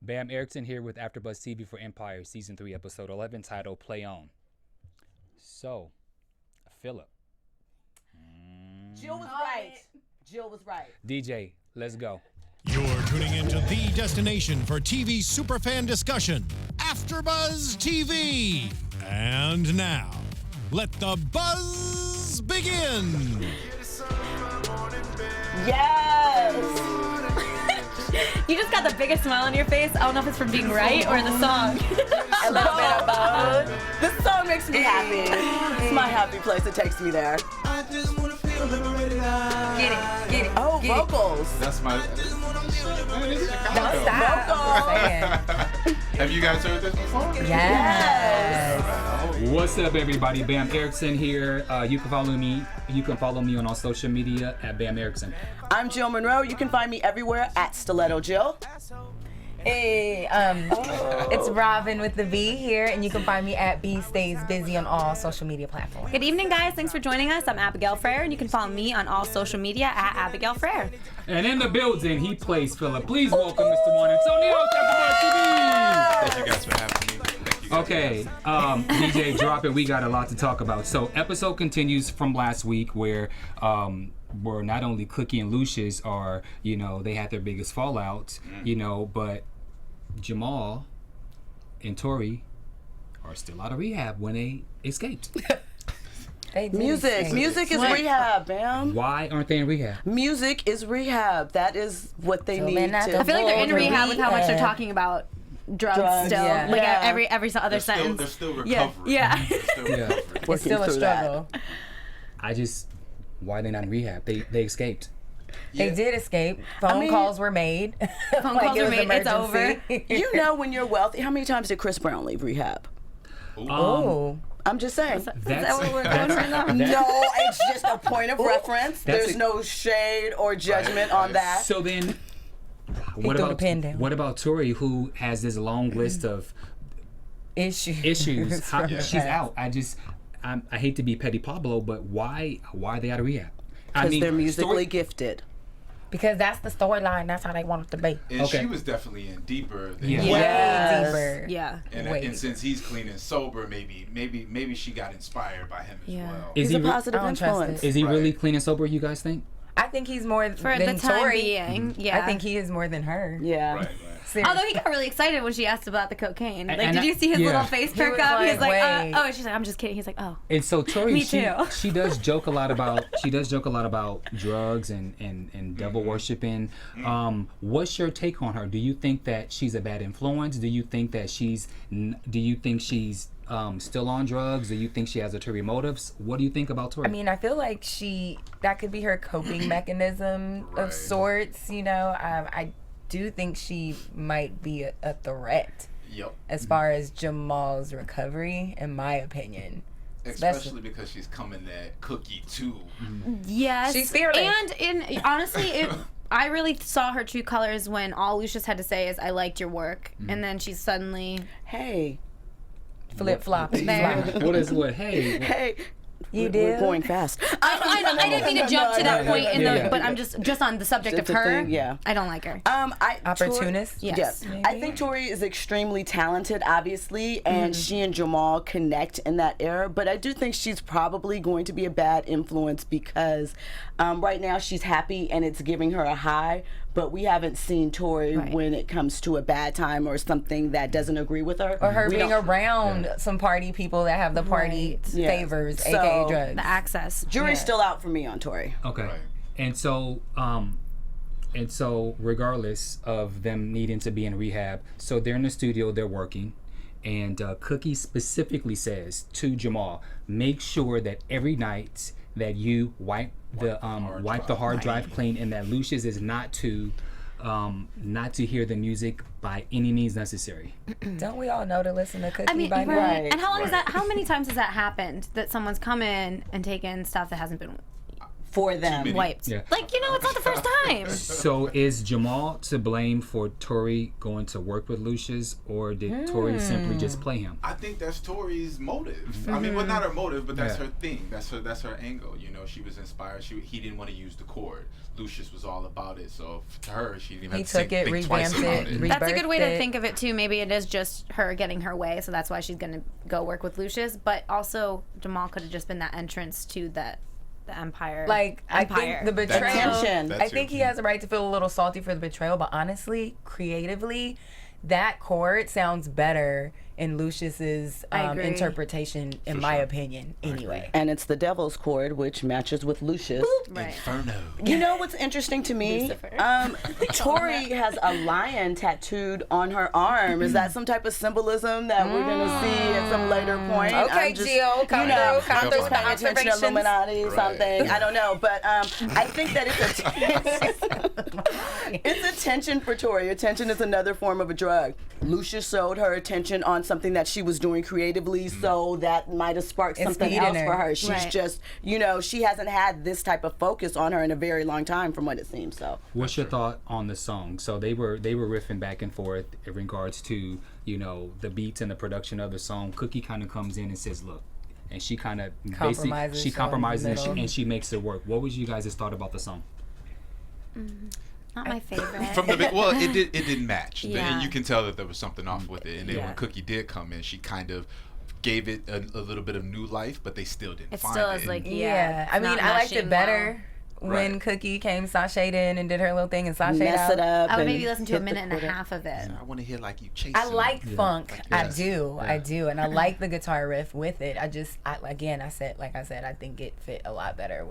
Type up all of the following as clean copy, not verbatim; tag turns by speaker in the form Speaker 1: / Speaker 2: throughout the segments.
Speaker 1: Bamm Ericsen here with AFTERBUZZ TV for Empire, Season 3, Episode 11, titled Play On. So, Philip.
Speaker 2: Jill was right. Jill was right.
Speaker 1: DJ, let's go.
Speaker 3: You're tuning into the destination for TV superfan discussion, AFTERBUZZ TV. And now, let the buzz begin.
Speaker 2: Yes.
Speaker 4: You just got the biggest smile on your face. I don't know if it's from being right or the song.
Speaker 2: A little bit of both. This song makes me happy. It's my happy place. It takes me there.
Speaker 5: I just wanna feel liberated.
Speaker 4: Get it.
Speaker 2: Oh,
Speaker 4: Get
Speaker 2: vocals.
Speaker 5: That's my.
Speaker 4: Don't stop.
Speaker 5: Have you guys heard this before?
Speaker 4: Yes.
Speaker 1: What's up, everybody? Bamm Ericsen here. You can follow me. You can follow me on all social media at Bamm Ericsen.
Speaker 2: I'm Jill Munroe. You can find me everywhere at Stiletto Jill.
Speaker 6: Hey, it's Rhavin with the V here, and you can find me at B Stays Busy on all social media platforms.
Speaker 4: Good evening, guys. Thanks for joining us. I'm Abigail Fraher, and you can follow me on all social media at Abigail Fraher.
Speaker 1: And in the building, he plays Philip. Please welcome Mr. Juan Antonio to AFTERBUZZ TV.
Speaker 5: Thank you guys for having me. Thank you guys.
Speaker 1: Okay, DJ, drop it. We got a lot to talk about. So, episode continues from last week where not only Cookie and Lucious are, they had their biggest fallout, but Jamal and Tori are still out of rehab when they escaped.
Speaker 2: Music is rehab, Bam.
Speaker 1: Why aren't they in rehab?
Speaker 2: Music is rehab. That is what they need to.
Speaker 4: I feel like they're in rehab with how much they're talking about drugs still.
Speaker 2: Yeah.
Speaker 4: Like
Speaker 2: Yeah.
Speaker 4: every other sentence.
Speaker 5: They're still recovering.
Speaker 4: Yeah.
Speaker 5: They're still recovering.
Speaker 6: It's still a
Speaker 2: through
Speaker 6: struggle.
Speaker 1: Why are they not in rehab? They escaped.
Speaker 6: They did escape. Phone calls were made.
Speaker 4: Phone calls were made. It's over.
Speaker 2: You know when you're wealthy. How many times did Chris Brown leave rehab?
Speaker 6: Oh.
Speaker 2: I'm just saying.
Speaker 4: Is that what we're going for now?
Speaker 2: No, it's just a point of reference. There's no shade or judgment on that.
Speaker 1: So then, what
Speaker 6: threw the pen down.
Speaker 1: about Tori, who has this long list of issues?
Speaker 6: from the
Speaker 1: She's
Speaker 6: past.
Speaker 1: out. I hate to be petty Pablo, but why are they out of rehab?
Speaker 2: Because they're musically gifted.
Speaker 6: Because that's the storyline. That's how they want it to be.
Speaker 5: And
Speaker 1: Okay.
Speaker 5: she was definitely in deeper than
Speaker 1: Yeah.
Speaker 5: he
Speaker 2: Yes.
Speaker 6: Deeper.
Speaker 4: Yeah.
Speaker 5: and since he's clean and sober, maybe she got inspired by him as
Speaker 4: Yeah.
Speaker 5: well.
Speaker 1: Is
Speaker 2: He's
Speaker 1: he
Speaker 2: a positive
Speaker 6: I don't trust
Speaker 2: influence.
Speaker 6: it.
Speaker 1: is he
Speaker 5: Right.
Speaker 1: really clean and sober? You guys think?
Speaker 6: I think he's more
Speaker 4: For
Speaker 6: than
Speaker 4: the time
Speaker 6: Tori.
Speaker 4: being, yeah.
Speaker 6: I think he is more than her.
Speaker 2: Yeah.
Speaker 5: Right.
Speaker 6: Seriously.
Speaker 4: Although he got really excited when she asked about the cocaine. Like,
Speaker 1: And
Speaker 4: did you see his
Speaker 1: yeah.
Speaker 4: little face
Speaker 6: He
Speaker 4: perk
Speaker 6: was
Speaker 4: up?
Speaker 6: like,
Speaker 4: He's like,
Speaker 6: wait.
Speaker 4: oh, and she's like, I'm just kidding. He's like, oh.
Speaker 1: And so Tori,
Speaker 4: Me
Speaker 1: she
Speaker 4: too.
Speaker 1: she does joke a lot about drugs and devil worshiping. What's your take on her? Do you think that she's a bad influence? Do you think that she's still on drugs? Do you think she has ulterior motives? What do you think about Tori?
Speaker 6: I mean, I feel like that could be her coping mechanism of
Speaker 5: Right.
Speaker 6: sorts, I do think she might be a threat
Speaker 5: Yep.
Speaker 6: as far as Jamal's recovery, in my opinion.
Speaker 5: Especially because she's coming at Cookie too.
Speaker 4: Yes.
Speaker 6: She's fearless.
Speaker 4: And honestly, I really saw her true colors when all Lucious had to say is, I liked your work. And then she's suddenly...
Speaker 2: Hey.
Speaker 6: Flip-flop.
Speaker 4: There.
Speaker 1: what is what? Hey,
Speaker 2: Hey.
Speaker 6: You
Speaker 2: We're
Speaker 6: did?
Speaker 2: going fast.
Speaker 4: I didn't mean to jump to that point, but I'm just on the subject
Speaker 2: Just
Speaker 4: of
Speaker 2: a
Speaker 4: her.
Speaker 2: thing, yeah.
Speaker 4: I don't like her.
Speaker 6: Opportunist?
Speaker 4: Yes.
Speaker 2: I think Tori is extremely talented, obviously, and she and Jamal connect in that era. But I do think she's probably going to be a bad influence because right now she's happy and it's giving her a high. But we haven't seen Tori when it comes to a bad time or something that doesn't agree with her.
Speaker 6: Or her
Speaker 2: We
Speaker 6: being
Speaker 2: don't-
Speaker 6: some party people that have the party
Speaker 2: Yeah.
Speaker 6: favors,
Speaker 2: So,
Speaker 6: aka drugs.
Speaker 4: The access.
Speaker 2: Jury's still out for me on Tori.
Speaker 1: okay.
Speaker 5: Right.
Speaker 1: And so regardless of them needing to be in rehab, so they're in the studio, they're working, and Cookie specifically says to Jamal, make sure that every night that you wipe the hard drive clean, and that Lucious is not to hear the music by any means necessary.
Speaker 6: Don't we all know to listen to Cookie
Speaker 4: I mean,
Speaker 6: by now?
Speaker 2: Right.
Speaker 4: And how long is that? How many times has that happened that someone's come in and taken stuff that hasn't been?
Speaker 2: for them.
Speaker 4: Wiped.
Speaker 1: Yeah.
Speaker 4: Like, it's not the first time.
Speaker 1: So is Jamal to blame for Tori going to work with Lucious, or did Tori simply just play him?
Speaker 5: I think that's Tori's motive. I mean, well, not her motive, but that's her thing. That's her angle. She was inspired. He didn't want to use the chord. Lucious was all about it. So to her, she didn't have to think twice about it.
Speaker 4: That's a good way to think of it too. Maybe it is just her getting her way, so that's why she's gonna go work with Lucious. But also, Jamal could have just been that entrance to the Empire.
Speaker 6: I think the betrayal.
Speaker 2: That
Speaker 6: I think he has a right to feel a little salty for the betrayal, but honestly, creatively, that chord sounds better in Lucious's interpretation, in my opinion, anyway.
Speaker 2: And it's the devil's chord, which matches with Lucious.
Speaker 4: Right.
Speaker 5: Inferno.
Speaker 2: You know what's interesting to me? Tori has a lion tattooed on her arm. Is that some type of symbolism that we're going to see at some later point?
Speaker 6: Okay,
Speaker 2: I'm just,
Speaker 6: Jill, come
Speaker 2: I'm
Speaker 6: through
Speaker 2: just paying attention to Illuminati, something. I don't know. But I think that it's attention for Tori. Attention is another form of a drug. Lucious showed her attention on something that she was doing creatively, so that might have sparked something else for her. She's just, she hasn't had this type of focus on her in a very long time, from what it seems. So,
Speaker 1: what's your thought on the song? So they were riffing back and forth in regards to the beats and the production of the song. Cookie kind of comes in and says, "Look," and she kind of compromises and she makes it work. What was you guys' thought about the song?
Speaker 4: Not my favorite.
Speaker 5: From the it didn't match.
Speaker 4: Yeah.
Speaker 5: You can tell that there was something off with it. And then when Cookie did come in, she kind of gave it a little bit of new life, but they still didn't find it.
Speaker 4: It still is like,
Speaker 6: I mean, I liked it better when Cookie came sashayed in and did her little thing and sashayed out.
Speaker 2: It up.
Speaker 4: I would maybe listen to a minute and a half of it.
Speaker 5: I want to hear like you chasing.
Speaker 6: I like funk.
Speaker 5: Like,
Speaker 6: I do, and I like the guitar riff with it. I said, I think it fit a lot better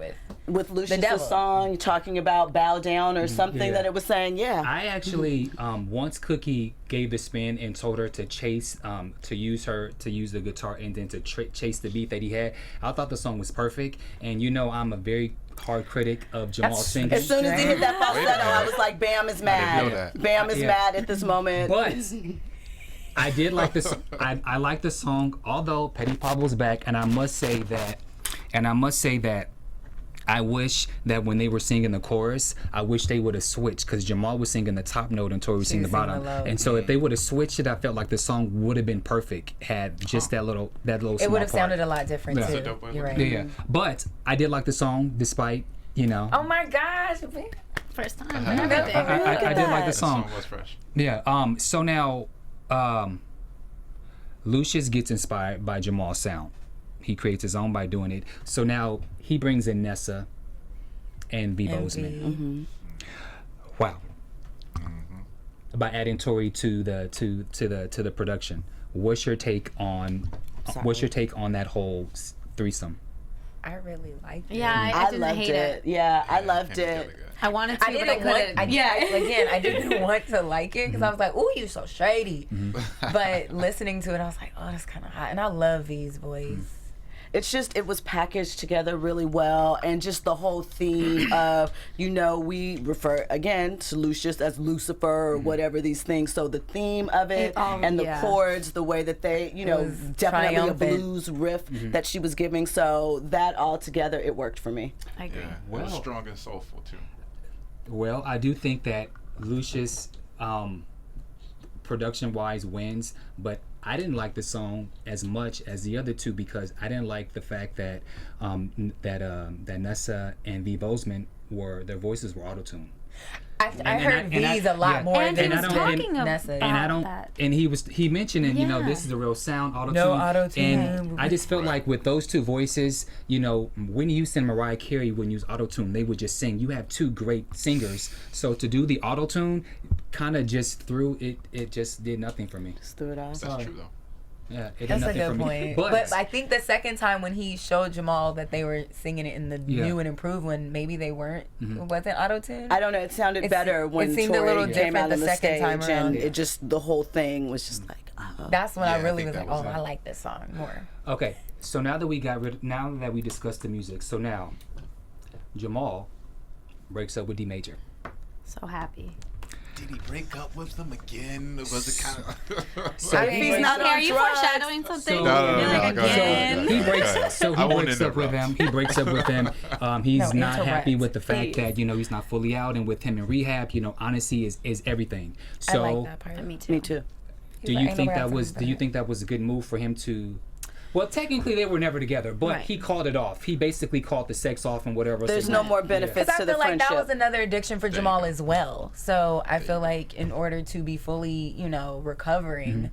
Speaker 6: with
Speaker 2: Lucious's song talking about bow down or something that it was saying. Yeah,
Speaker 1: I actually once Cookie gave the spin and told her to chase, to use the guitar and then to chase the beat that he had. I thought the song was perfect, and I'm a very hard critic of Jamal singing.
Speaker 2: As soon as he hit that falsetto, I was like, Bamm is mad. Bamm is mad at this moment.
Speaker 1: But I did like this. I like the song, although Petty Pablo's back, and I must say that I wish that when they were singing the chorus, I wish they would have switched, because Jamal was singing the top note and Tori was singing the bottom. And so if they would have switched it, I felt like the song would have been perfect had just that little small
Speaker 6: It would have
Speaker 1: part.
Speaker 6: sounded a lot different too. You're right.
Speaker 1: Yeah, but I did like the song despite
Speaker 6: Oh my gosh!
Speaker 4: First time.
Speaker 1: I did like the song.
Speaker 5: The song was fresh.
Speaker 1: Yeah. So now, Lucious gets inspired by Jamal's sound. He creates his own by doing it. So now he brings in Nessa and V. Bozeman. Wow. By adding Tori to the production. What's your take on that whole threesome?
Speaker 6: I really liked it.
Speaker 4: Yeah, I didn't
Speaker 2: loved
Speaker 4: hate it.
Speaker 2: Yeah, I loved it.
Speaker 4: I wanted to, but I couldn't.
Speaker 6: I didn't want to like it because I was like, "Ooh, you so shady." But listening to it, I was like, "Oh, that's kind of hot." And I love V's voice.
Speaker 2: It's just, it was packaged together really well, and just the whole theme of, we refer again to Lucious as Lucifer or whatever these things. So the theme of it and the chords, the way that they, definitely triumphant. A blues riff that she was giving. So that all together, it worked for me.
Speaker 4: I agree.
Speaker 5: Yeah, well, strong and soulful too.
Speaker 1: Well, I do think that Lucious, production-wise, wins, but I didn't like the song as much as the other two because I didn't like the fact that that Nessa and V. Bozeman their voices were auto-tuned.
Speaker 6: I heard V's a lot more
Speaker 4: and
Speaker 6: than
Speaker 4: he was talking
Speaker 6: Nessa.
Speaker 4: about that.
Speaker 1: And he mentioned, this is a real sound, auto-tune.
Speaker 6: No auto-tune.
Speaker 1: And I just felt like with those two voices, Whitney Houston and Mariah Carey wouldn't use auto-tune. They would just sing. You have two great singers. So to do the auto-tune kind of just threw it. It just did nothing for me.
Speaker 2: Just threw it off.
Speaker 5: That's true though.
Speaker 1: Yeah, it
Speaker 6: That's
Speaker 1: did nothing
Speaker 6: a good
Speaker 1: for me.
Speaker 6: point. But I think the second time when he showed Jamal that they were singing it in the new and improved one, maybe they weren't. Was it auto-tune?
Speaker 2: I don't know. It sounded better when
Speaker 6: it seemed
Speaker 2: Tori
Speaker 6: a little
Speaker 2: came out
Speaker 6: different
Speaker 2: on
Speaker 6: the
Speaker 2: the
Speaker 6: second
Speaker 2: stage,
Speaker 6: time around.
Speaker 2: and it just, the whole thing was just like, oh.
Speaker 6: That's when I really was
Speaker 5: think
Speaker 6: like,
Speaker 5: that was
Speaker 6: I
Speaker 5: it.
Speaker 6: like this song more.
Speaker 1: Okay, so now that we discussed the music, so now Jamal breaks up with D Major.
Speaker 4: So happy.
Speaker 5: did he break up with them again? Was it kind of?
Speaker 1: So
Speaker 2: if he's not
Speaker 4: Are
Speaker 2: on
Speaker 4: you
Speaker 2: drugs,
Speaker 4: foreshadowing something?
Speaker 1: So-
Speaker 5: No,
Speaker 4: You're like,
Speaker 5: go ahead.
Speaker 4: again.
Speaker 1: He breaks. So
Speaker 5: I
Speaker 1: he
Speaker 5: won't
Speaker 1: breaks up with
Speaker 5: interrupt.
Speaker 1: him. He breaks up with him. He's
Speaker 6: No,
Speaker 1: not happy
Speaker 6: interrupt,
Speaker 1: with the fact
Speaker 6: please.
Speaker 1: that he's not fully out, and with him in rehab, honesty is everything. So
Speaker 6: I like that part.
Speaker 4: Me too.
Speaker 2: Me too.
Speaker 1: do you think that was? Do you think that was a good move for him to? Well, technically they were never together, but
Speaker 4: Right.
Speaker 1: he called it off. He basically called the sex off and whatever.
Speaker 2: There's
Speaker 1: so
Speaker 2: no more benefits
Speaker 6: Because I
Speaker 2: to the
Speaker 6: feel like
Speaker 2: friendship.
Speaker 6: that was another addiction for Jamal as well. So I feel like in order to be fully, recovering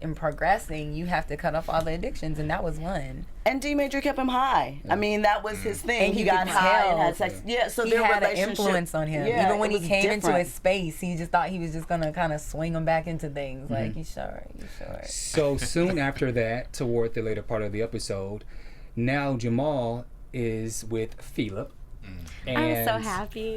Speaker 6: and progressing, you have to cut off all the addictions, and that was one.
Speaker 2: And D Major kept him high. I mean, that was his thing.
Speaker 6: And
Speaker 2: he
Speaker 6: you
Speaker 2: got
Speaker 6: could
Speaker 2: high and
Speaker 6: tell
Speaker 2: had sex. Yeah, so
Speaker 6: He
Speaker 2: their
Speaker 6: had an
Speaker 2: relationship
Speaker 6: influence on him.
Speaker 2: Yeah,
Speaker 6: Even when
Speaker 2: it
Speaker 6: he
Speaker 2: was
Speaker 6: came into
Speaker 2: different.
Speaker 6: his space, he just thought he was just gonna kind of swing him back into things. Like, you sure?
Speaker 1: So soon after that, toward the later part of the episode, now Jamal is with Philip.
Speaker 4: I'm
Speaker 1: And
Speaker 4: so happy.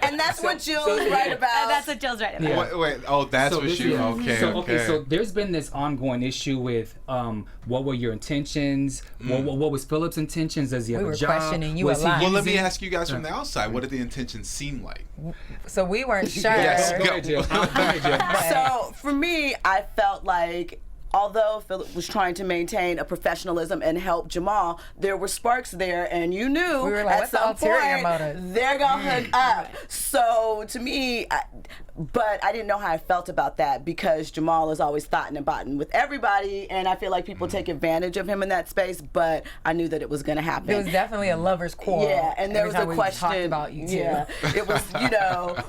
Speaker 2: And that's what Jill's right about.
Speaker 4: That's what Jill's right about.
Speaker 5: Wait. Oh, that's
Speaker 1: So
Speaker 5: what
Speaker 1: this-
Speaker 5: you.
Speaker 1: yeah.
Speaker 5: Okay.
Speaker 1: So there's been this ongoing issue with what were your intentions? What was Philip's intentions? Does he have
Speaker 6: We
Speaker 1: a
Speaker 6: were
Speaker 1: job?
Speaker 6: questioning you
Speaker 1: Was
Speaker 6: a
Speaker 1: he
Speaker 6: lot.
Speaker 5: Well, let me
Speaker 1: using-
Speaker 5: ask you guys from the outside. What did the intentions seem like?
Speaker 6: So we weren't sure.
Speaker 5: Yes,
Speaker 1: Go ahead, Jill. Go ahead, Jill.
Speaker 2: So for me, I felt like although Philip was trying to maintain a professionalism and help Jamal, there were sparks there, and you knew
Speaker 6: We were like,
Speaker 2: at
Speaker 6: what's the
Speaker 2: some
Speaker 6: ulterior
Speaker 2: point
Speaker 6: motive?
Speaker 2: they're gonna hook up. So to me, but I didn't know how I felt about that because Jamal is always thoughtin' and bottin' with everybody, and I feel like people take advantage of him in that space. But I knew that it was gonna happen.
Speaker 6: It was definitely a lover's quarrel.
Speaker 2: Yeah, and there
Speaker 6: every
Speaker 2: was a
Speaker 6: time we
Speaker 2: question
Speaker 6: talked about you too.
Speaker 2: Yeah, it was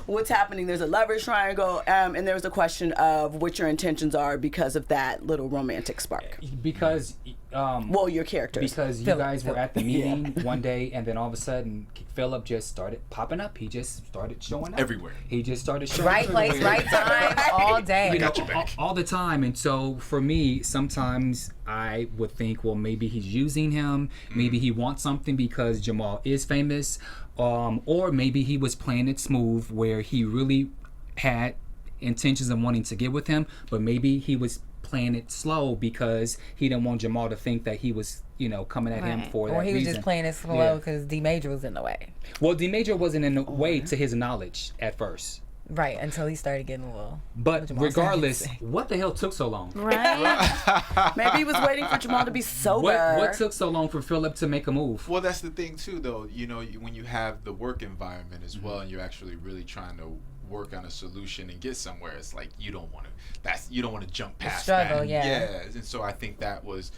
Speaker 2: what's happening. There's a lovers triangle, and there was a question of what your intentions are because of that little romantic spark.
Speaker 1: Because
Speaker 2: Well, your characters.
Speaker 1: because you
Speaker 6: Philip,
Speaker 1: guys were at the meeting one day, and then all of a sudden Philip just started popping up. He just started showing up
Speaker 5: Everywhere.
Speaker 1: He just started showing
Speaker 6: Right
Speaker 1: up
Speaker 6: place,
Speaker 1: everywhere.
Speaker 6: right time, all day.
Speaker 1: You know,
Speaker 5: Got your back.
Speaker 1: all the time. And so for me, sometimes I would think, well, maybe he's using him. Maybe he wants something because Jamal is famous. Or maybe he was playing it smooth where he really had intentions of wanting to get with him, but maybe he was playing it slow because he didn't want Jamal to think that he was, coming at him
Speaker 4: Right.
Speaker 1: for
Speaker 6: Or
Speaker 1: that
Speaker 6: he was
Speaker 1: reason.
Speaker 6: just playing it
Speaker 1: Yeah.
Speaker 6: slow because D Major was in the way.
Speaker 1: Well, D Major wasn't in the way to his knowledge at first.
Speaker 6: Right, until he started getting a little.
Speaker 1: But
Speaker 6: Jamal
Speaker 1: regardless,
Speaker 6: said.
Speaker 1: what the hell took so long?
Speaker 4: Right?
Speaker 2: Maybe he was waiting for Jamal to be sober.
Speaker 1: What took so long for Philip to make a move?
Speaker 5: Well, that's the thing too, though. When you have the work environment as well, and you're actually really trying to work on a solution and get somewhere, it's like you don't want to jump past
Speaker 6: struggle,
Speaker 5: that.
Speaker 6: yeah.
Speaker 5: And so I think that was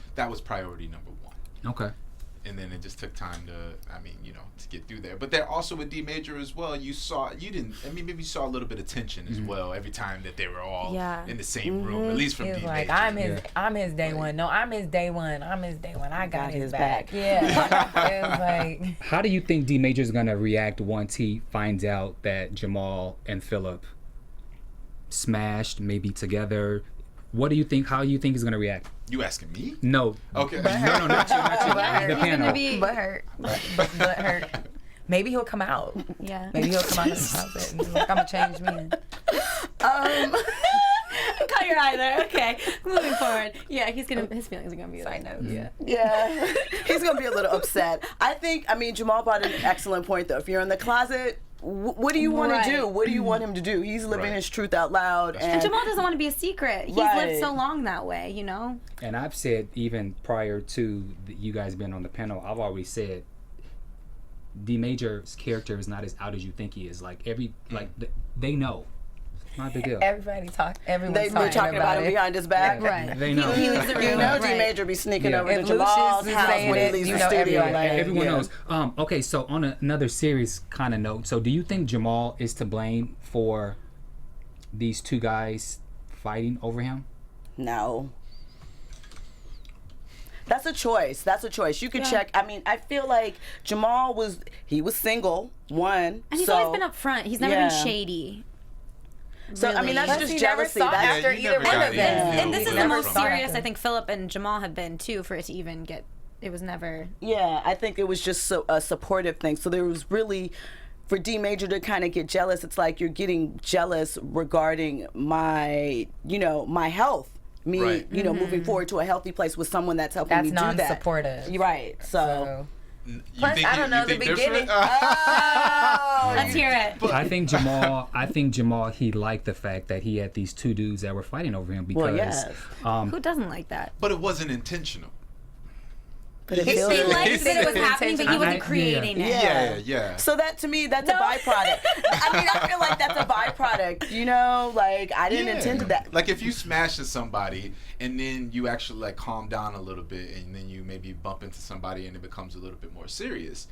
Speaker 5: priority number one.
Speaker 1: Okay.
Speaker 5: And then it just took time to get through there. But there also with D Major as well, maybe you saw a little bit of tension as well every time that they were all in the same room, at least from
Speaker 6: He
Speaker 5: D
Speaker 6: was like,
Speaker 5: Major.
Speaker 6: I'm his day one. No, I'm his day one. I got his back.
Speaker 2: back.
Speaker 6: Yeah. It was like,
Speaker 1: How do you think D Major's gonna react once he finds out that Jamal and Philip smashed, maybe together? What do you think? How do you think he's gonna react?
Speaker 5: You asking me?
Speaker 1: No.
Speaker 5: Okay.
Speaker 1: No, not you. The
Speaker 4: He's
Speaker 1: panel.
Speaker 4: gonna be.
Speaker 6: butt hurt. Butt hurt. Maybe he'll come out.
Speaker 4: Yeah.
Speaker 6: Maybe he'll come out of the closet and be like, I'm a changed man.
Speaker 4: Caught your eye there. Okay. Moving forward. Yeah, his feelings are gonna be.
Speaker 6: Side note.
Speaker 4: Yeah.
Speaker 2: Yeah, he's gonna be a little upset. Jamal brought an excellent point though. If you're in the closet, what do you want
Speaker 4: Right.
Speaker 2: to do? What do you want him to do? He's living
Speaker 5: Right.
Speaker 2: his truth out loud,
Speaker 4: And Jamal doesn't want to be a secret. He's
Speaker 2: Right.
Speaker 4: lived so long that way,
Speaker 1: And I've said even prior to you guys being on the panel, I've always said D Major's character is not as out as you think he is. Like they know. It's not a big deal.
Speaker 6: Everyone's
Speaker 2: They were talking about him
Speaker 6: it.
Speaker 2: behind his back.
Speaker 4: Right.
Speaker 1: They know.
Speaker 4: He leaves the room.
Speaker 2: D
Speaker 4: Right.
Speaker 2: Major be sneaking
Speaker 1: Yeah.
Speaker 2: over to
Speaker 6: If
Speaker 2: Jamal's
Speaker 6: Lucious is
Speaker 2: house
Speaker 6: saying
Speaker 2: when he
Speaker 6: it,
Speaker 2: leaves
Speaker 6: you
Speaker 2: the
Speaker 6: know
Speaker 2: studio.
Speaker 6: everyone.
Speaker 2: Like,
Speaker 1: Everyone
Speaker 2: yeah.
Speaker 1: knows. Okay, so on another serious kind of note, so do you think Jamal is to blame for these two guys fighting over him?
Speaker 2: No. That's a choice. You could check. I feel like Jamal was single, one.
Speaker 4: And he's always been upfront. He's never been shady.
Speaker 2: So,
Speaker 4: really.
Speaker 2: that's
Speaker 6: Plus,
Speaker 2: just
Speaker 6: he never
Speaker 2: jealousy.
Speaker 6: sought
Speaker 2: That's
Speaker 6: after
Speaker 5: you
Speaker 6: either
Speaker 5: never
Speaker 6: one
Speaker 5: got
Speaker 6: of
Speaker 5: it.
Speaker 6: them.
Speaker 5: Yeah.
Speaker 4: And this is
Speaker 5: Yeah.
Speaker 4: the most
Speaker 5: From-
Speaker 4: serious I think Philip and Jamal have been too, for it to even get. It was never.
Speaker 2: Yeah, I think it was just a supportive thing. So there was really, for D Major to kind of get jealous, it's like you're getting jealous regarding my health. Me,
Speaker 5: Right.
Speaker 2: moving forward to a healthy place with someone that's helping
Speaker 6: That's
Speaker 2: me do that.
Speaker 6: non-supportive.
Speaker 2: Right. So
Speaker 6: Plus, I don't know the beginning.
Speaker 4: Let's hear it.
Speaker 1: I think Jamal. He liked the fact that he had these two dudes that were fighting over him because.
Speaker 4: Who doesn't like that?
Speaker 5: But it wasn't intentional.
Speaker 2: But
Speaker 4: He liked that it was happening, but he wasn't creating it.
Speaker 5: Yeah.
Speaker 2: So that to me, that's a byproduct. I mean, I feel like that's a byproduct. You know, like I didn't intend to that.
Speaker 5: Like if you smash at somebody and then you actually like calm down a little bit and then you maybe bump into somebody and it becomes a little bit more serious,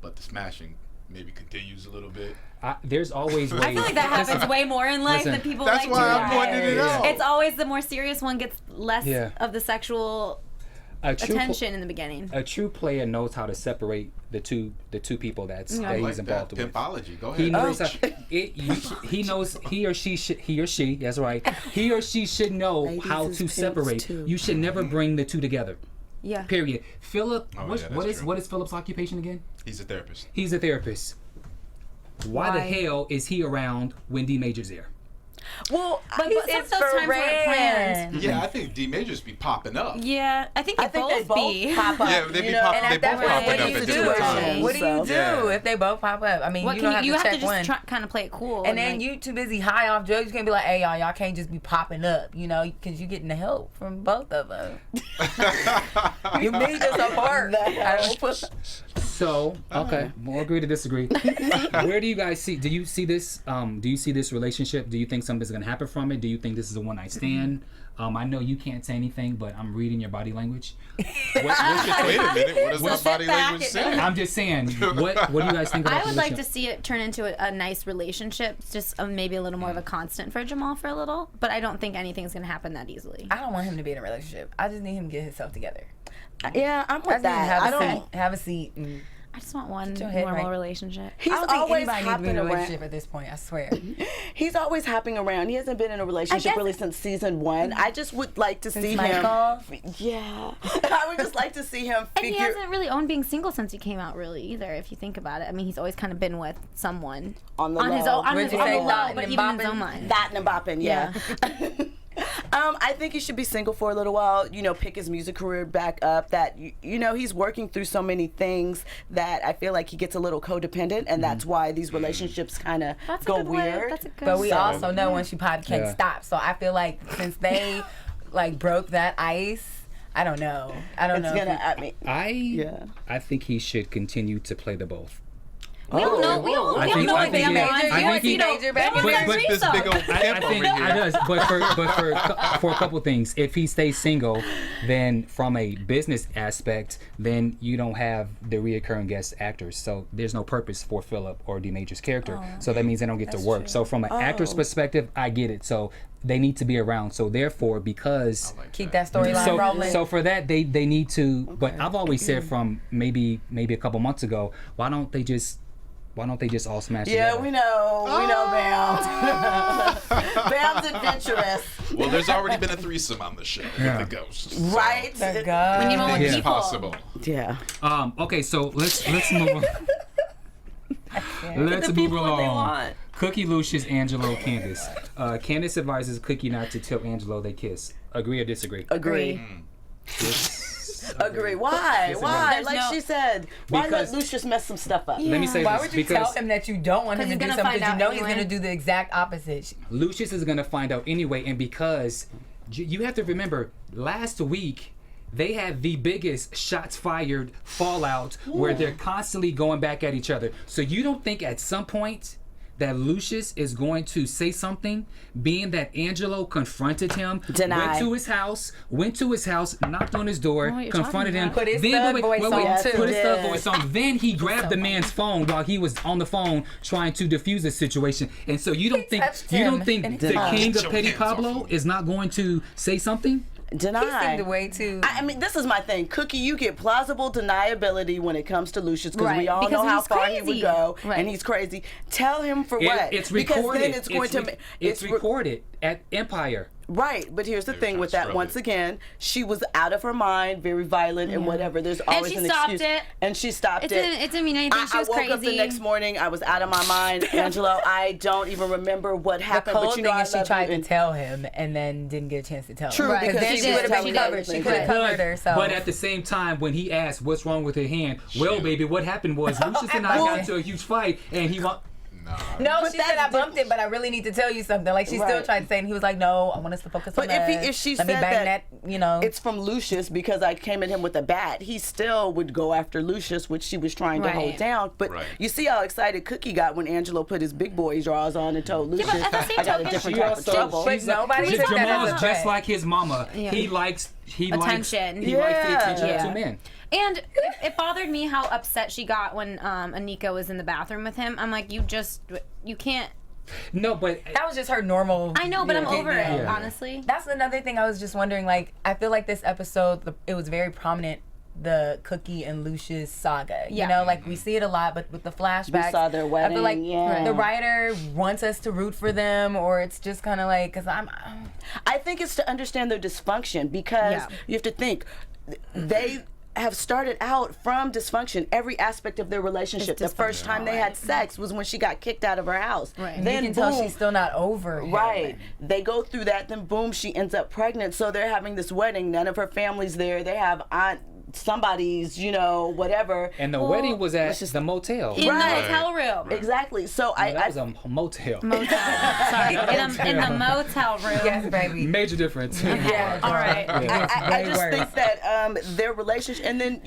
Speaker 5: but the smashing maybe continues a little bit.
Speaker 1: There's always ways.
Speaker 4: I feel like that happens way more in life than people
Speaker 5: that's
Speaker 4: like
Speaker 5: why
Speaker 4: to
Speaker 5: I'm pointing it out.
Speaker 4: It's always the more serious one gets less of the sexual attention in the beginning.
Speaker 1: A true player knows how to separate the two people that he's involved with.
Speaker 5: Pimpology. Go ahead.
Speaker 1: He knows he knows he or she. That's right. He or she should know how to separate. You should never bring the two together.
Speaker 4: Yeah.
Speaker 1: Period. Philip. What is Philip's occupation again?
Speaker 5: He's a therapist.
Speaker 1: He's a therapist. Why the hell is he around when D Major's there?
Speaker 2: Well,
Speaker 4: but some of those times weren't planned.
Speaker 5: Yeah, I think D Majors be popping up.
Speaker 4: Yeah, I think they both
Speaker 2: pop up.
Speaker 5: Yeah, they be popping. They both popping up at different times.
Speaker 6: What do you do if they both pop up? I mean, you don't have to check one.
Speaker 4: You have to just kind of play it cool.
Speaker 6: And then you too busy high off drugs. You can't be like, hey y'all can't just be popping up, you know, because you're getting the help from both of them. You need to support.
Speaker 1: So okay, we'll agree to disagree. Where do you guys see? Do you see this? Do you see this relationship? Do you think something's gonna happen from it? Do you think this is a one night stand? I know you can't say anything, but I'm reading your body language.
Speaker 5: Wait a minute. What does my body language say?
Speaker 1: I'm just saying. What do you guys think about
Speaker 4: I would like to see it turn into a nice relationship, just maybe a little more of a constant for Jamal for a little. But I don't think anything's gonna happen that easily.
Speaker 6: I don't want him to be in a relationship. I just need him to get himself together.
Speaker 2: Yeah, I'm with that.
Speaker 6: Have a seat. And
Speaker 4: I just want one normal relationship.
Speaker 6: I don't think anybody needs to be in a relationship at this point, I swear.
Speaker 2: He's always hopping around. He hasn't been in a relationship really since season 1. I just would like to see him. Yeah. I would just like to see him
Speaker 4: And he hasn't really owned being single since he came out, really, either, if you think about it. I mean, he's always kind of been with someone.
Speaker 2: On the low.
Speaker 4: On his low, but even in his own mind.
Speaker 2: That and bopping, yeah. I think he should be single for a little while, you know, pick his music career back up. That, you know, he's working through so many things that I feel like he gets a little codependent, and that's why these relationships kind of go weird.
Speaker 6: But we also know once you pop, you can't stop. So I feel like since they like broke that ice, I don't know.
Speaker 1: I think he should continue to play the both.
Speaker 4: We don't know. We don't know if he's major.
Speaker 1: But for a couple things, if he stays single, then from a business aspect, then you don't have the reoccurring guest actors. So there's no purpose for Philip or D Major's character. So that means they don't get to work. True. So from an actor's perspective, I get it. So they need to be around. So therefore, because
Speaker 6: keep that storyline rolling.
Speaker 1: So for that, they need to. But I've always said from maybe a couple months ago, why don't they just all smash together?
Speaker 2: Yeah, we know Bamm. Bamm's adventurous.
Speaker 5: Well, there's already been a threesome on the show with the ghost.
Speaker 2: Right?
Speaker 6: The ghost.
Speaker 4: We need more people.
Speaker 5: It's possible.
Speaker 2: Yeah.
Speaker 1: Okay, so let's move on. Let's move along. Cookie, Lucious, Angelo, Candace. Candace advises Cookie not to tell Angelo they kiss. Agree or disagree?
Speaker 2: Agree. Agree. Why? Why? Like she said, why let Lucious mess some stuff up?
Speaker 1: Let me say
Speaker 6: why
Speaker 1: this.
Speaker 6: would you tell him that you don't want him to do something because you know he's going to do the exact opposite?
Speaker 1: Lucious is going to find out anyway, and because you have to remember, last week they had the biggest shots fired fallout where they're constantly going back at each other. So you don't think at some point that Lucious is going to say something, being that Angelo confronted him, went to his house, knocked on his door, confronted him,
Speaker 6: put his thug voice
Speaker 1: on. Then he grabbed the man's phone while he was on the phone trying to defuse the situation. And so you don't think the king of Petty Pablo is not going to say something?
Speaker 2: Deny.
Speaker 6: He seemed way too.
Speaker 2: I mean, this is my thing. Cookie, you get plausible deniability when it comes to Lucious because we all know how far he would go, and he's crazy. Tell him for what?
Speaker 1: It's recorded.
Speaker 2: Because then it's going
Speaker 1: recorded at Empire.
Speaker 2: Right, but here's the
Speaker 5: They were
Speaker 2: thing
Speaker 5: trying
Speaker 2: with
Speaker 5: to
Speaker 2: that.
Speaker 5: scrub
Speaker 2: Once
Speaker 5: it.
Speaker 2: again, she was out of her mind, very violent and whatever. There's always
Speaker 4: she
Speaker 2: an
Speaker 4: stopped
Speaker 2: excuse.
Speaker 4: it.
Speaker 2: And she stopped
Speaker 4: It
Speaker 2: it.
Speaker 4: didn't mean anything. She was
Speaker 2: I woke
Speaker 4: crazy.
Speaker 2: up the next morning. I was out of my mind, Angelo. I don't even remember what
Speaker 6: The
Speaker 2: happened.
Speaker 6: cold
Speaker 2: But you know,
Speaker 6: thing
Speaker 2: I
Speaker 6: is she
Speaker 2: love
Speaker 6: tried
Speaker 2: you.
Speaker 6: to tell him and then didn't get a chance to tell
Speaker 2: True,
Speaker 6: him.
Speaker 2: because
Speaker 6: then
Speaker 2: she
Speaker 6: she
Speaker 2: was
Speaker 6: would have
Speaker 2: telling
Speaker 6: been covered.
Speaker 2: everything.
Speaker 6: She could have covered herself.
Speaker 1: But at the same time, when he asked what's wrong with her hand, well, baby, what happened was Lucious and I got into a huge fight, and he want.
Speaker 6: No,
Speaker 2: But
Speaker 6: she said
Speaker 2: that's
Speaker 6: I bumped it, but I really need to tell you something. Like she still
Speaker 2: Right.
Speaker 6: tried to say, and he was like, "No, I want us to focus
Speaker 2: But
Speaker 6: on
Speaker 2: if she
Speaker 6: Let me
Speaker 2: said
Speaker 6: bang
Speaker 2: that,
Speaker 6: you know,
Speaker 2: it's from Lucious because I came at him with a bat, he still would go after Lucious, which she was trying to hold
Speaker 4: Right.
Speaker 2: down. But you see how excited Cookie got when Angelo put his big boy drawers on and told Lucious,
Speaker 4: but at the same
Speaker 2: I got a
Speaker 4: token,
Speaker 2: different
Speaker 1: She
Speaker 2: type of
Speaker 1: also,
Speaker 2: trouble.
Speaker 6: But nobody took that as a
Speaker 1: Jamal's
Speaker 6: threat.
Speaker 1: just like his mama.
Speaker 4: Yeah.
Speaker 1: He likes
Speaker 4: Attention.
Speaker 1: He likes the attention
Speaker 4: Yeah.
Speaker 1: of two men.
Speaker 4: And it bothered me how upset she got when Anika was in the bathroom with him. I'm like, you can't.
Speaker 1: No, but
Speaker 6: That was just her normal.
Speaker 4: I know, but I'm over it,
Speaker 1: Yeah.
Speaker 4: honestly.
Speaker 6: That's another thing I was just wondering. Like, I feel like this episode, it was very prominent, the Cookie and Lucious saga. You
Speaker 4: Yeah.
Speaker 6: know, like we see it a lot, but with the flashbacks,
Speaker 2: We saw their
Speaker 6: I feel like
Speaker 2: wedding, yeah.
Speaker 6: the writer wants us to root for them, or it's just kind of like, because
Speaker 2: I think it's to understand their dysfunction because
Speaker 4: Yeah.
Speaker 2: you have to think they have started out from dysfunction. Every aspect of their relationship. The first time they had sex was when she got kicked out of her house.
Speaker 4: Right.
Speaker 2: Then
Speaker 6: you can tell
Speaker 2: boom,
Speaker 6: she's still not over him.
Speaker 2: Right. They go through that, then boom, she ends up pregnant. So they're having this wedding. None of her family's there. They have somebody's, whatever.
Speaker 1: and the wedding was at
Speaker 2: let's just-
Speaker 1: the motel.
Speaker 4: In
Speaker 2: Right.
Speaker 4: the hotel room.
Speaker 2: Exactly. So
Speaker 1: That was a motel.
Speaker 4: Sorry, in the motel room.
Speaker 6: Yes, baby.
Speaker 1: Major difference.
Speaker 6: Yeah.
Speaker 4: All right.
Speaker 2: I just
Speaker 6: worse.
Speaker 2: think that their relationship, and then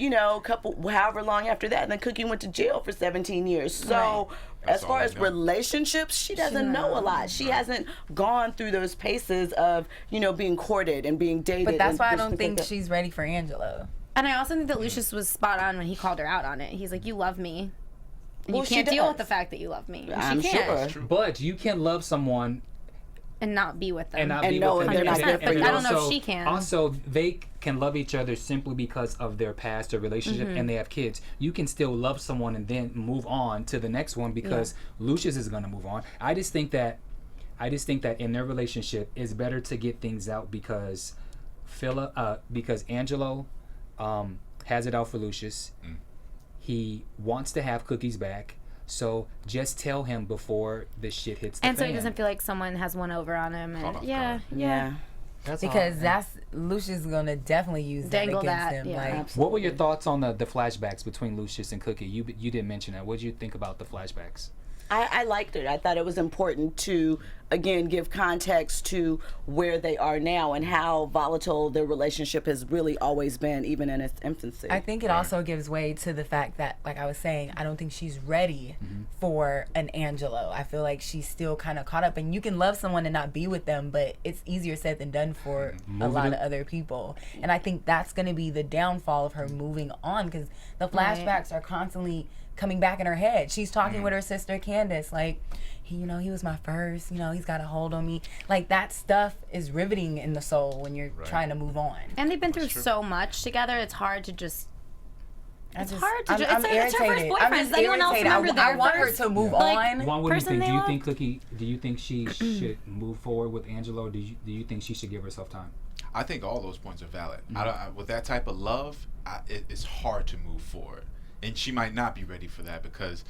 Speaker 2: however long after that, and then Cookie went to jail for 17 years. So as
Speaker 5: That's
Speaker 2: far
Speaker 5: all
Speaker 2: as
Speaker 5: I know.
Speaker 2: relationships, she doesn't know a lot. She hasn't gone through those paces of being courted and being dated.
Speaker 6: But that's
Speaker 2: and
Speaker 6: why I
Speaker 2: just
Speaker 6: don't
Speaker 2: things
Speaker 6: think
Speaker 2: like that.
Speaker 6: she's ready for Angelo.
Speaker 4: And I also think that Lucius was spot on when he called her out on it. He's like, you love me. And
Speaker 2: Well,
Speaker 4: you
Speaker 2: she
Speaker 4: can't deal
Speaker 2: does.
Speaker 4: with the fact that you love me. And
Speaker 2: I'm
Speaker 4: she can't.
Speaker 2: sure.
Speaker 1: But you can love someone
Speaker 4: And not be with them.
Speaker 1: and not
Speaker 2: And
Speaker 1: be
Speaker 2: know
Speaker 1: with them.
Speaker 2: they're not
Speaker 1: And-
Speaker 2: good
Speaker 1: and
Speaker 2: for you.
Speaker 4: I don't know if
Speaker 1: also-
Speaker 4: she can.
Speaker 1: Also, they can love each other simply because of their past or relationship,
Speaker 4: Mm-hmm.
Speaker 1: and they have kids. You can still love someone and then move on to the next one because Lucius is going to move on. I just think that in their relationship, it's better to get things out because because Angelo has it out for Lucius. He wants to have Cookie's back. So just tell him before the shit hits the
Speaker 4: And so
Speaker 1: fan.
Speaker 4: he doesn't feel like someone has one over on him. And yeah.
Speaker 1: That's
Speaker 6: Because
Speaker 1: all.
Speaker 6: that's Lucius gonna definitely use
Speaker 4: Dangle
Speaker 6: that
Speaker 4: that,
Speaker 6: against him.
Speaker 4: yeah.
Speaker 6: Like,
Speaker 1: What were your thoughts on the flashbacks between Lucius and Cookie? You didn't mention that. What did you think about the flashbacks?
Speaker 2: I liked it. I thought it was important to, again, give context to where they are now and how volatile their relationship has really always been, even in its infancy.
Speaker 6: I think it also gives way to the fact that, like I was saying, I don't think she's ready for an Angelo. I feel like she's still kind of caught up, and you can love someone and not be with them, but it's easier said than done for a lot of other people. And I think that's going to be the downfall of her moving on, because the flashbacks are constantly coming back in her head. She's talking with her sister Candace, like, he was my first, he's got a hold on me. Like, that stuff is riveting in the soul when you're trying to move on.
Speaker 4: And they've been through so much together. It's hard to just. It's hard to
Speaker 6: I'm
Speaker 4: just. It's her first
Speaker 6: irritated.
Speaker 4: boyfriend.
Speaker 6: I'm
Speaker 4: Does
Speaker 6: just
Speaker 4: anyone else
Speaker 6: irritated.
Speaker 4: remember
Speaker 6: I
Speaker 4: their
Speaker 6: want her
Speaker 4: first?
Speaker 6: to move
Speaker 4: Like,
Speaker 6: on.
Speaker 1: Juan, what do you
Speaker 4: person
Speaker 1: think?
Speaker 4: they
Speaker 1: Do you
Speaker 4: love?
Speaker 1: think Cookie? Do you think she should move forward with Angelo? Or do you think she should give herself time?
Speaker 5: I think all those points are valid. With that type of love, it's hard to move forward, and she might not be ready for that because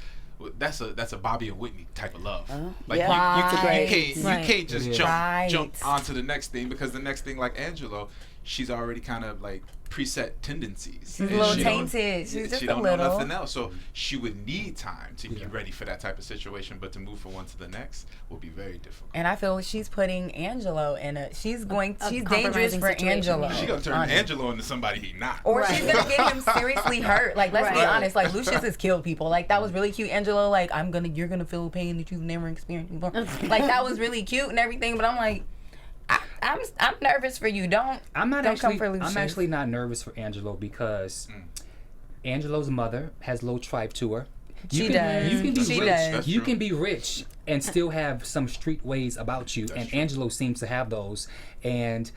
Speaker 5: that's a Bobby and Whitney type of love. Like
Speaker 2: yeah.
Speaker 5: you can't just
Speaker 6: Right.
Speaker 5: jump onto the next thing, because the next thing, like Angelo, she's already kind of like preset tendencies.
Speaker 6: She's a little tainted. She's just
Speaker 5: she
Speaker 6: a
Speaker 5: don't
Speaker 6: little.
Speaker 5: know nothing else, so she would need time to be ready for that type of situation. But to move from one to the next will be very difficult.
Speaker 6: And I feel she's putting Angelo in she's dangerous
Speaker 4: compromising
Speaker 6: for
Speaker 4: situation.
Speaker 6: Angelo.
Speaker 5: She's gonna turn Angelo into somebody he not.
Speaker 6: Or she's gonna get him seriously hurt. Like, let's be
Speaker 4: Right.
Speaker 6: honest. Like, Lucius has killed people. Like, that was really cute. Angelo, like, you're gonna feel pain that you've never experienced before. Like, that was really cute and everything. But I'm like, I'm nervous for you. Don't come for Lucius.
Speaker 1: I'm actually not nervous for Angelo because Angelo's mother has low tribe to her.
Speaker 6: She does.
Speaker 1: You can be
Speaker 6: She
Speaker 1: rich.
Speaker 6: does.
Speaker 5: That's
Speaker 1: You
Speaker 5: true.
Speaker 1: can be rich and still have some street ways about you, and
Speaker 5: true.
Speaker 1: Angelo seems to have those. And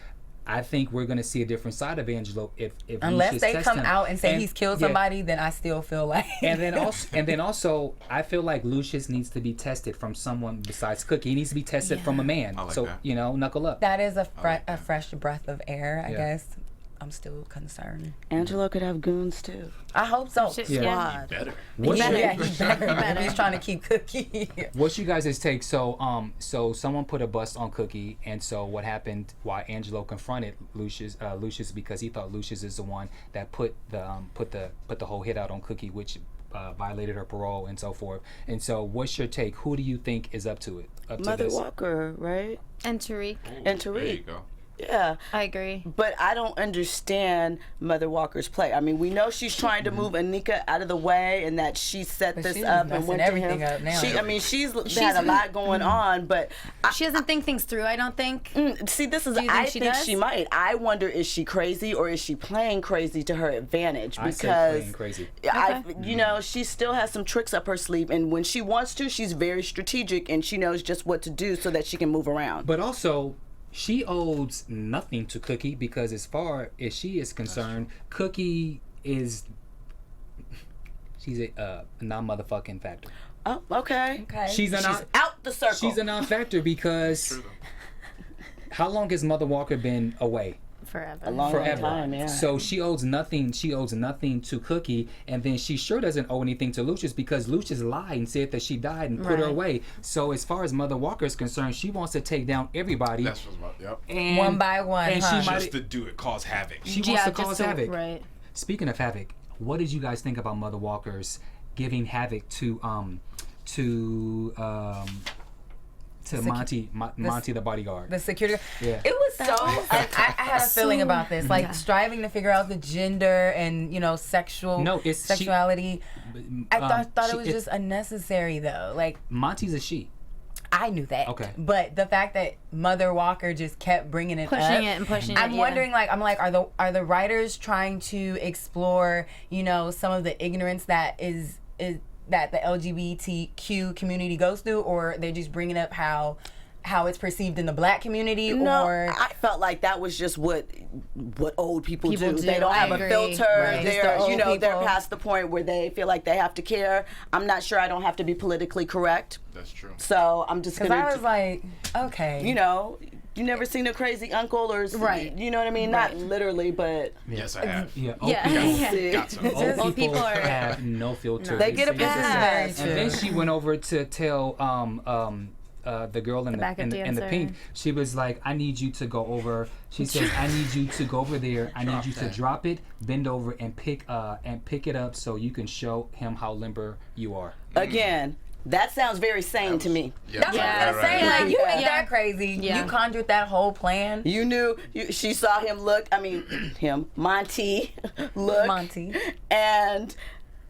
Speaker 1: I think we're going to see a different side of Angelo if
Speaker 6: unless
Speaker 1: Lucious
Speaker 6: they
Speaker 1: tests
Speaker 6: come
Speaker 1: him.
Speaker 6: out and say
Speaker 1: And-
Speaker 6: he's killed
Speaker 1: yeah.
Speaker 6: somebody, then I still feel like.
Speaker 1: And then also, I feel like Lucious needs to be tested from someone besides Cookie. He needs to be tested from a man.
Speaker 5: I like
Speaker 1: so
Speaker 5: that.
Speaker 1: knuckle up.
Speaker 6: That is a fresh breath of air, I
Speaker 1: Yeah.
Speaker 6: guess. I'm still concerned.
Speaker 2: Angelo could have goons too.
Speaker 6: I hope so.
Speaker 2: Squad.
Speaker 5: Better.
Speaker 1: What's your-
Speaker 6: Yeah, he's better. He's trying to keep Cookie.
Speaker 1: What's you guys' take? So someone put a bust on Cookie, and so what happened? Why Angelo confronted Lucious because he thought Lucious is the one that put the whole hit out on Cookie, which violated her parole and so forth. And so, what's your take? Who do you think is up to it? Up to
Speaker 2: Mother
Speaker 1: this?
Speaker 2: Walker, right?
Speaker 4: And Tariq.
Speaker 2: And
Speaker 5: There you
Speaker 2: Tariq.
Speaker 5: go.
Speaker 2: Yeah.
Speaker 4: I agree.
Speaker 2: But I don't understand Mother Walker's play. I mean, we know she's trying to move Anika out of the way, and that she set
Speaker 6: But
Speaker 2: this
Speaker 6: she's
Speaker 2: up and
Speaker 6: messing
Speaker 2: went to
Speaker 6: everything
Speaker 2: him.
Speaker 6: up now.
Speaker 2: She's had a lot going on, but
Speaker 4: She doesn't think things through, I don't think.
Speaker 2: see, this is.
Speaker 4: Do you think
Speaker 2: I
Speaker 4: she
Speaker 2: think
Speaker 4: does?
Speaker 2: she might. I wonder, is she crazy or is she playing crazy to her advantage?
Speaker 1: I say
Speaker 2: Because
Speaker 1: playing crazy.
Speaker 2: you know, she still has some tricks up her sleeve, and when she wants to, she's very strategic, and she knows just what to do so that she can move around.
Speaker 1: But also, she owes nothing to Cookie because, as far as she is concerned, Cookie is she's a non-motherfucking factor.
Speaker 2: Oh, okay.
Speaker 1: She's
Speaker 2: out the circle.
Speaker 1: She's a non-factor because how long has Mother Walker been away?
Speaker 4: Forever.
Speaker 2: a long
Speaker 1: Forever.
Speaker 2: time, yeah.
Speaker 1: So she owes nothing. She owes nothing to Cookie, and then she sure doesn't owe anything to Lucious because Lucious lied and said that she died and put her
Speaker 4: Right.
Speaker 1: away. So as far as Mother Walker is concerned, she wants to take down everybody.
Speaker 5: That's what's about. Yep.
Speaker 1: And,
Speaker 6: One by one,
Speaker 1: and
Speaker 6: huh?
Speaker 1: she might.
Speaker 5: Just to do it, cause havoc.
Speaker 1: She wants to cause havoc.
Speaker 4: Right.
Speaker 1: Speaking of havoc, what did you guys think about Mother Walker's giving havoc to Monty the bodyguard?
Speaker 6: The security.
Speaker 1: Yeah.
Speaker 6: It was so. I had a feeling about this, like
Speaker 4: Yeah.
Speaker 6: striving to figure out the gender and sexuality. I thought it was just unnecessary though. Like
Speaker 1: Monty's a she.
Speaker 6: I knew that.
Speaker 1: Okay.
Speaker 6: But the fact that Mother Walker just kept bringing it
Speaker 4: Pushing
Speaker 6: up,
Speaker 4: it and pushing it,
Speaker 6: I'm
Speaker 4: yeah.
Speaker 6: wondering, are the writers trying to explore, some of the ignorance that is that the LGBTQ community goes through, or they're just bringing up how it's perceived in the black community?
Speaker 2: No,
Speaker 6: or
Speaker 2: I felt like that was just what old people do.
Speaker 4: do.
Speaker 2: They don't
Speaker 4: I
Speaker 2: have
Speaker 4: agree.
Speaker 2: a filter.
Speaker 6: Right. Just the
Speaker 2: They're
Speaker 6: old
Speaker 2: they're
Speaker 6: people.
Speaker 2: past the point where they feel like they have to care. I'm not sure I don't have to be politically correct.
Speaker 5: That's true.
Speaker 2: So I'm just
Speaker 6: because
Speaker 2: gonna
Speaker 6: I was like, okay,
Speaker 2: you never seen a crazy uncle or
Speaker 4: Right.
Speaker 2: you know what I mean?
Speaker 4: Right.
Speaker 2: Not literally, but
Speaker 5: Yes, I have.
Speaker 1: Yeah.
Speaker 4: Yeah.
Speaker 5: Got some.
Speaker 1: Old people
Speaker 4: are-
Speaker 1: have no filter.
Speaker 2: they get a
Speaker 1: It's just-
Speaker 2: pass.
Speaker 1: And then she went over to tell the girl in the
Speaker 4: backup
Speaker 1: in the
Speaker 4: dancer.
Speaker 1: pink. She was like, "I need you to go over." She says, "I need you to go over there. I need you to drop it, bend over, and pick it up so you can show him how limber you are."
Speaker 2: Again, that sounds very sane to me.
Speaker 5: Yeah,
Speaker 6: that's what I was gonna say. Like, you
Speaker 2: Yeah.
Speaker 6: ain't that crazy.
Speaker 4: Yeah.
Speaker 6: You conjured that whole plan.
Speaker 2: You knew she saw him look. I mean, Monty look.
Speaker 6: Monty.
Speaker 2: And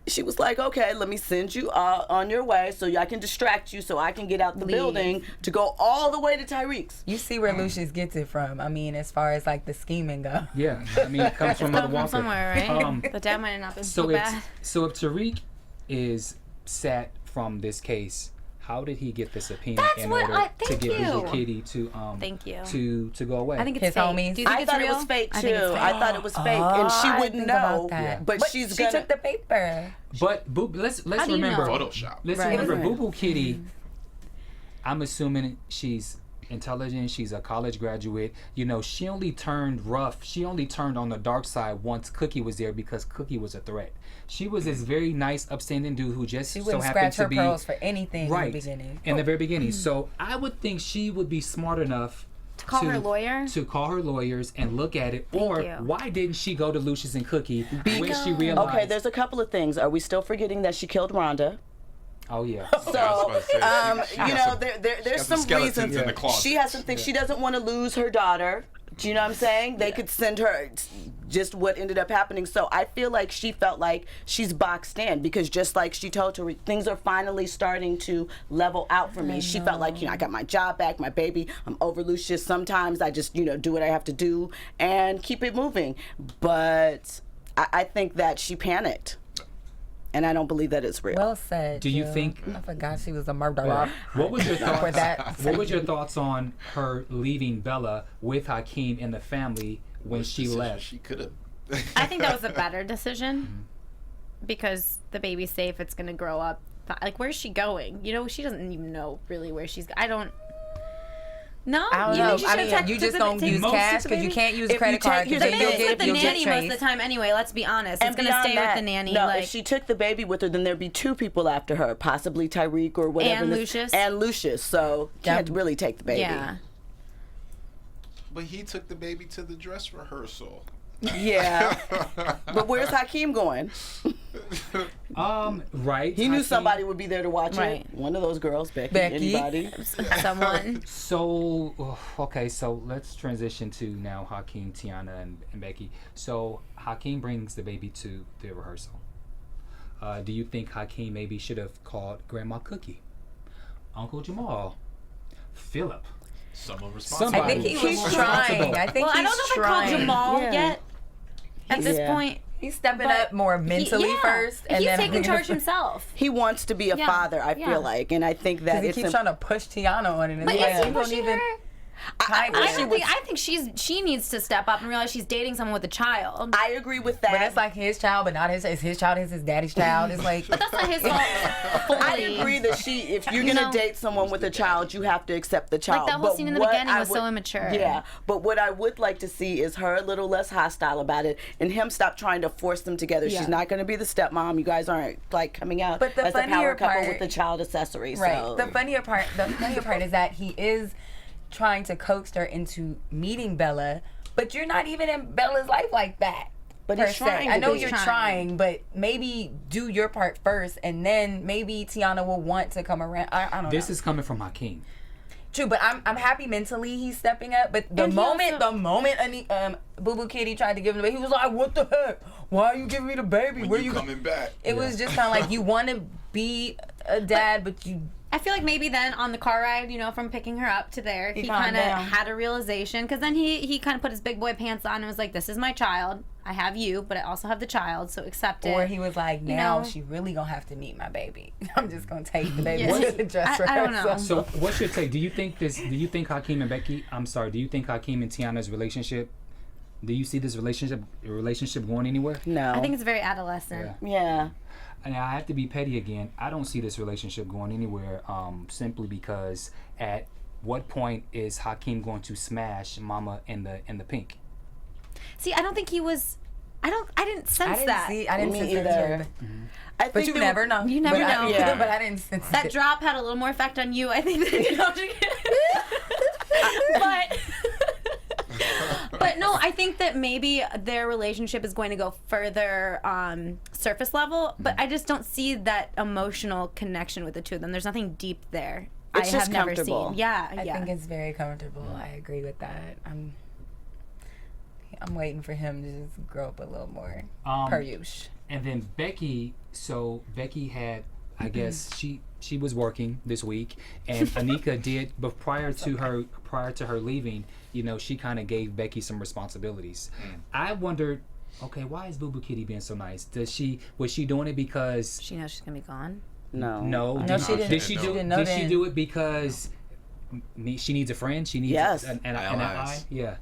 Speaker 2: she was like, "Okay, let me send you on your way so I can distract you, so I can get out the building to go all the way to Tyreek's."
Speaker 6: You see where Lucious gets it from. I mean, as far as like the scheming go.
Speaker 1: Yeah, I mean, it comes from Mother
Speaker 4: From
Speaker 1: Walker.
Speaker 4: somewhere, right? The dad might have not been
Speaker 1: So
Speaker 4: too
Speaker 1: if
Speaker 4: bad.
Speaker 1: Tariq is sat from this case, how did he get the subpoena
Speaker 4: That's
Speaker 1: in
Speaker 4: what
Speaker 1: order
Speaker 4: I-
Speaker 1: to
Speaker 4: thank
Speaker 1: get Boo
Speaker 4: you.
Speaker 1: Kitty to
Speaker 4: Thank you.
Speaker 1: to go away?
Speaker 4: I think it's
Speaker 6: His
Speaker 4: fake.
Speaker 6: homies.
Speaker 4: Do you think
Speaker 2: I
Speaker 4: it's
Speaker 2: thought
Speaker 4: real?
Speaker 2: it was fake
Speaker 4: I
Speaker 2: too.
Speaker 4: think it's fake.
Speaker 2: I thought it was fake, and she
Speaker 6: I
Speaker 2: wouldn't
Speaker 6: think
Speaker 2: know.
Speaker 6: about that.
Speaker 2: But she's
Speaker 6: she
Speaker 2: gonna.
Speaker 6: took the paper.
Speaker 1: But Boo, let's
Speaker 4: do you
Speaker 1: remember.
Speaker 4: know?
Speaker 5: Photoshop.
Speaker 1: Let's
Speaker 4: Right.
Speaker 1: remember
Speaker 2: Right.
Speaker 1: Boo Boo Kitty. I'm assuming she's intelligent. She's a college graduate. She only turned rough. She only turned on the dark side once Cookie was there because Cookie was a threat. She was this very nice, upstanding dude who just
Speaker 6: She
Speaker 1: so
Speaker 6: wouldn't
Speaker 1: happened
Speaker 6: scratch
Speaker 1: to
Speaker 6: her
Speaker 1: be
Speaker 6: pearls for anything
Speaker 1: right
Speaker 6: in the beginning.
Speaker 1: in the very beginning. So I would think she would be smart enough
Speaker 4: To call her lawyer?
Speaker 1: to call her lawyers and look at it. Or
Speaker 4: you.
Speaker 1: why didn't she go to Lucious and Cookie when she realized?
Speaker 2: Okay, there's a couple of things. Are we still forgetting that she killed Rhonda?
Speaker 1: Oh yeah.
Speaker 2: So,
Speaker 5: about to say, she got some-
Speaker 2: there's
Speaker 5: got some
Speaker 2: some
Speaker 5: skeletons
Speaker 2: reasons.
Speaker 5: in the closet.
Speaker 2: She has some things. She doesn't want to lose her daughter. Do you know what I'm saying? They could send her just what ended up happening. So I feel like she felt like she's boxed in because just like she told her, things are finally starting to level out for me. She felt like, I got my job back, my baby. I'm over Lucious. Sometimes I just, do what I have to do and keep it moving. But I think that she panicked. and I don't believe that it's real.
Speaker 6: Well said.
Speaker 1: Do you
Speaker 6: Jill.
Speaker 1: think?
Speaker 6: I forgot she was a murderer.
Speaker 1: What was your
Speaker 6: For
Speaker 1: thoughts?
Speaker 6: that.
Speaker 1: What was your thoughts on her leaving Bella with Hakeem and the family when she left?
Speaker 5: She could have.
Speaker 4: I think that was a better decision because the baby's safe. It's gonna grow up. Like, where's she going? You know, she doesn't even know really where she's. I don't. No,
Speaker 6: I don't
Speaker 4: you
Speaker 6: know.
Speaker 4: think she
Speaker 6: I
Speaker 4: should've
Speaker 6: mean, you
Speaker 4: took
Speaker 6: just
Speaker 4: the-
Speaker 6: don't
Speaker 4: take-
Speaker 6: use
Speaker 1: most
Speaker 6: cash
Speaker 1: of the
Speaker 6: because you
Speaker 1: baby?
Speaker 6: can't use
Speaker 2: If
Speaker 6: a credit
Speaker 2: you
Speaker 6: card
Speaker 2: take- here's
Speaker 6: because
Speaker 2: the
Speaker 6: then
Speaker 2: thing,
Speaker 6: you'll
Speaker 4: It's with
Speaker 6: get
Speaker 4: the nanny most of
Speaker 6: traced.
Speaker 4: the time anyway. Let's be honest. It's gonna
Speaker 2: beyond
Speaker 4: stay with the nanny.
Speaker 2: No,
Speaker 4: like,
Speaker 2: if she took the baby with her, then there'd be 2 people after her, possibly Tyreek or whatever.
Speaker 4: And Lucious.
Speaker 2: And Lucious. So can't really take the baby.
Speaker 4: yeah.
Speaker 5: But he took the baby to the dress rehearsal.
Speaker 2: Yeah. But where's Hakeem going?
Speaker 1: Right.
Speaker 2: He knew
Speaker 1: Hakeem-
Speaker 2: somebody would be there to watch
Speaker 4: Right.
Speaker 2: it. One of those girls, Becky.
Speaker 6: Becky.
Speaker 2: Anybody?
Speaker 4: Someone.
Speaker 1: So, okay, so let's transition to now Hakeem, Tiana, and Becky. So Hakeem brings the baby to the rehearsal. Do you think Hakeem maybe should have called Grandma Cookie, Uncle Jamal, Philip?
Speaker 5: Someone responsible.
Speaker 6: I think he was
Speaker 1: He's
Speaker 6: trying. I think
Speaker 4: Well, I
Speaker 6: he's
Speaker 4: don't know if I
Speaker 6: trying.
Speaker 4: call Jamal
Speaker 2: Yeah.
Speaker 4: yet. At this
Speaker 2: Yeah.
Speaker 4: point,
Speaker 6: He's stepping
Speaker 4: But
Speaker 6: up more mentally
Speaker 4: yeah.
Speaker 6: first, and
Speaker 4: he's
Speaker 6: then
Speaker 4: taking charge himself.
Speaker 2: He wants to be a
Speaker 4: Yeah.
Speaker 2: father, I
Speaker 4: Yeah.
Speaker 2: feel like. And I think that
Speaker 6: He
Speaker 2: it's
Speaker 6: keeps trying to push Tiana on it. And
Speaker 4: But
Speaker 6: it's
Speaker 4: is
Speaker 6: like,
Speaker 4: he
Speaker 6: you don't
Speaker 4: pushing
Speaker 6: even.
Speaker 4: her?
Speaker 6: Kind
Speaker 4: I
Speaker 6: of.
Speaker 4: don't think. I think she needs to step up and realize she's dating someone with a child.
Speaker 2: I agree with that.
Speaker 6: But it's like his child, but not his. It's his child. It's his daddy's child. It's like.
Speaker 4: But that's not his fault.
Speaker 2: I
Speaker 4: fully.
Speaker 2: agree that if you're
Speaker 4: You
Speaker 2: gonna
Speaker 4: know?
Speaker 2: date someone with a child, you have to accept the child.
Speaker 4: Like, that whole
Speaker 2: But
Speaker 4: scene in the
Speaker 2: what
Speaker 4: beginning
Speaker 2: I
Speaker 4: was so immature.
Speaker 2: Yeah, but what I would like to see is her a little less hostile about it, and him stop trying to force them together.
Speaker 4: Yeah.
Speaker 2: She's not gonna be the stepmom. You guys aren't like coming out
Speaker 6: But the
Speaker 2: as the power
Speaker 6: funnier
Speaker 2: couple
Speaker 6: part-
Speaker 2: with the child accessory.
Speaker 6: Right.
Speaker 2: So.
Speaker 6: The funnier part is that he is trying to coax her into meeting Bella, but you're not even in Bella's life like that.
Speaker 2: But
Speaker 6: per
Speaker 2: he's
Speaker 6: se.
Speaker 2: trying
Speaker 6: I
Speaker 2: to
Speaker 6: know
Speaker 2: be.
Speaker 6: you're
Speaker 4: Trying.
Speaker 6: trying, but maybe do your part first, and then maybe Tiana will want to come around. I don't know.
Speaker 1: This is coming from Hakeem.
Speaker 6: True, but I'm happy mentally he's stepping up. But the
Speaker 4: And he
Speaker 6: moment
Speaker 4: also-
Speaker 6: Boo Boo Kitty tried to give him the baby, he was like, "What the heck? Why are you giving me the baby?
Speaker 5: When
Speaker 6: Where
Speaker 5: you
Speaker 6: you?"
Speaker 5: coming back?
Speaker 6: It was just kind of like you want to be a dad, but you.
Speaker 4: I feel like maybe then on the car ride, you know, from picking her up to there, he
Speaker 6: calmed
Speaker 4: kind of
Speaker 6: down.
Speaker 4: had a realization. Because then he kind of put his big boy pants on and was like, "This is my child. I have you, but I also have the child, so accept it."
Speaker 6: Or he was like,
Speaker 4: You
Speaker 6: now
Speaker 4: know?
Speaker 6: she really gonna have to meet my baby. I'm just gonna take the baby
Speaker 4: Yeah.
Speaker 6: to the dress
Speaker 4: I don't
Speaker 6: rehearsal.
Speaker 4: know.
Speaker 1: So, what's your take? Do you think Hakeem and Becky? I'm sorry. Do you think Hakeem and Tiana's relationship? Do you see this relationship going anywhere?
Speaker 2: No.
Speaker 4: I think it's very adolescent.
Speaker 2: Yeah.
Speaker 1: And I have to be petty again. I don't see this relationship going anywhere. Simply because at what point is Hakeem going to smash Mama in the pink?
Speaker 4: See, I don't think he was. I didn't sense
Speaker 6: I didn't
Speaker 4: that.
Speaker 6: see. I didn't
Speaker 2: Me
Speaker 6: sense
Speaker 2: either.
Speaker 6: it.
Speaker 2: I
Speaker 6: But
Speaker 2: think
Speaker 6: you
Speaker 2: there-
Speaker 6: never know.
Speaker 4: You never
Speaker 6: But
Speaker 4: know.
Speaker 2: Yeah.
Speaker 6: But I didn't sense
Speaker 4: That
Speaker 6: it.
Speaker 4: drop had a little more effect on you, I think, than you know. But no, I think that maybe their relationship is going to go further surface level, but I just don't see that emotional connection with the two of them. There's nothing deep there.
Speaker 2: It's
Speaker 4: I
Speaker 2: just
Speaker 4: have never
Speaker 2: comfortable.
Speaker 4: seen. Yeah,
Speaker 6: I
Speaker 4: yeah.
Speaker 6: think it's very comfortable. I agree with that. I'm waiting for him to just grow up a little more. Per usual.
Speaker 1: And then Becky. So Becky had, I guess she was working this week, and Anika did. But prior to her leaving, you know, she kind of gave Becky some responsibilities. I wondered, okay, why is Boo Boo Kitty being so nice? Was she doing it because
Speaker 4: She knows she's gonna be gone.
Speaker 2: No.
Speaker 1: No,
Speaker 6: No, she didn't.
Speaker 1: Did she
Speaker 6: She
Speaker 1: do?
Speaker 6: didn't know
Speaker 1: Did she
Speaker 6: then.
Speaker 1: do it because she needs a friend? She needs
Speaker 2: Yes.
Speaker 1: an
Speaker 5: Allies.
Speaker 1: ally. Yeah.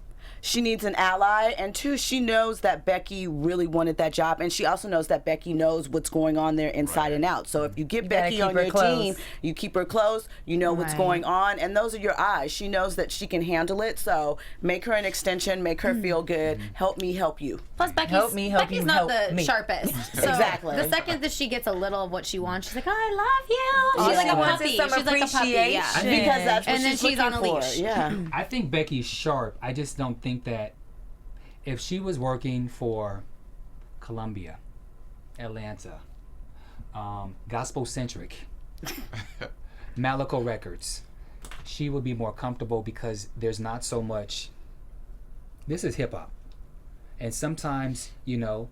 Speaker 2: She needs an ally, and 2, she knows that Becky really wanted that job, and she also knows that Becky knows what's going on there inside and out. So if you get
Speaker 6: gotta
Speaker 2: Becky
Speaker 6: keep
Speaker 2: on
Speaker 6: her
Speaker 2: your
Speaker 6: close.
Speaker 2: team, you keep her close, you know what's
Speaker 4: Right.
Speaker 2: going on, and those are your eyes. She knows that she can handle it, so make her an extension, make her feel good, help me help you.
Speaker 4: Plus, Becky's,
Speaker 6: Help me, help
Speaker 4: Becky's
Speaker 6: you,
Speaker 4: not
Speaker 6: help
Speaker 4: the
Speaker 6: me.
Speaker 4: sharpest. So
Speaker 2: Exactly.
Speaker 4: The second that she gets a little of what she wants, she's like, "Oh, I love you."
Speaker 6: All
Speaker 4: She's
Speaker 6: she
Speaker 4: like a
Speaker 6: wants is
Speaker 4: puppy.
Speaker 6: some
Speaker 4: She's like a puppy. Yeah.
Speaker 6: appreciation.
Speaker 2: Because that's what
Speaker 4: And then she's on a
Speaker 2: looking for.
Speaker 4: leash.
Speaker 2: Yeah.
Speaker 1: I think Becky's sharp. I just don't think that if she was working for Columbia, Atlanta, Gospel Centric, Malico Records, she would be more comfortable because there's not so much. This is hip hop, and sometimes, you know,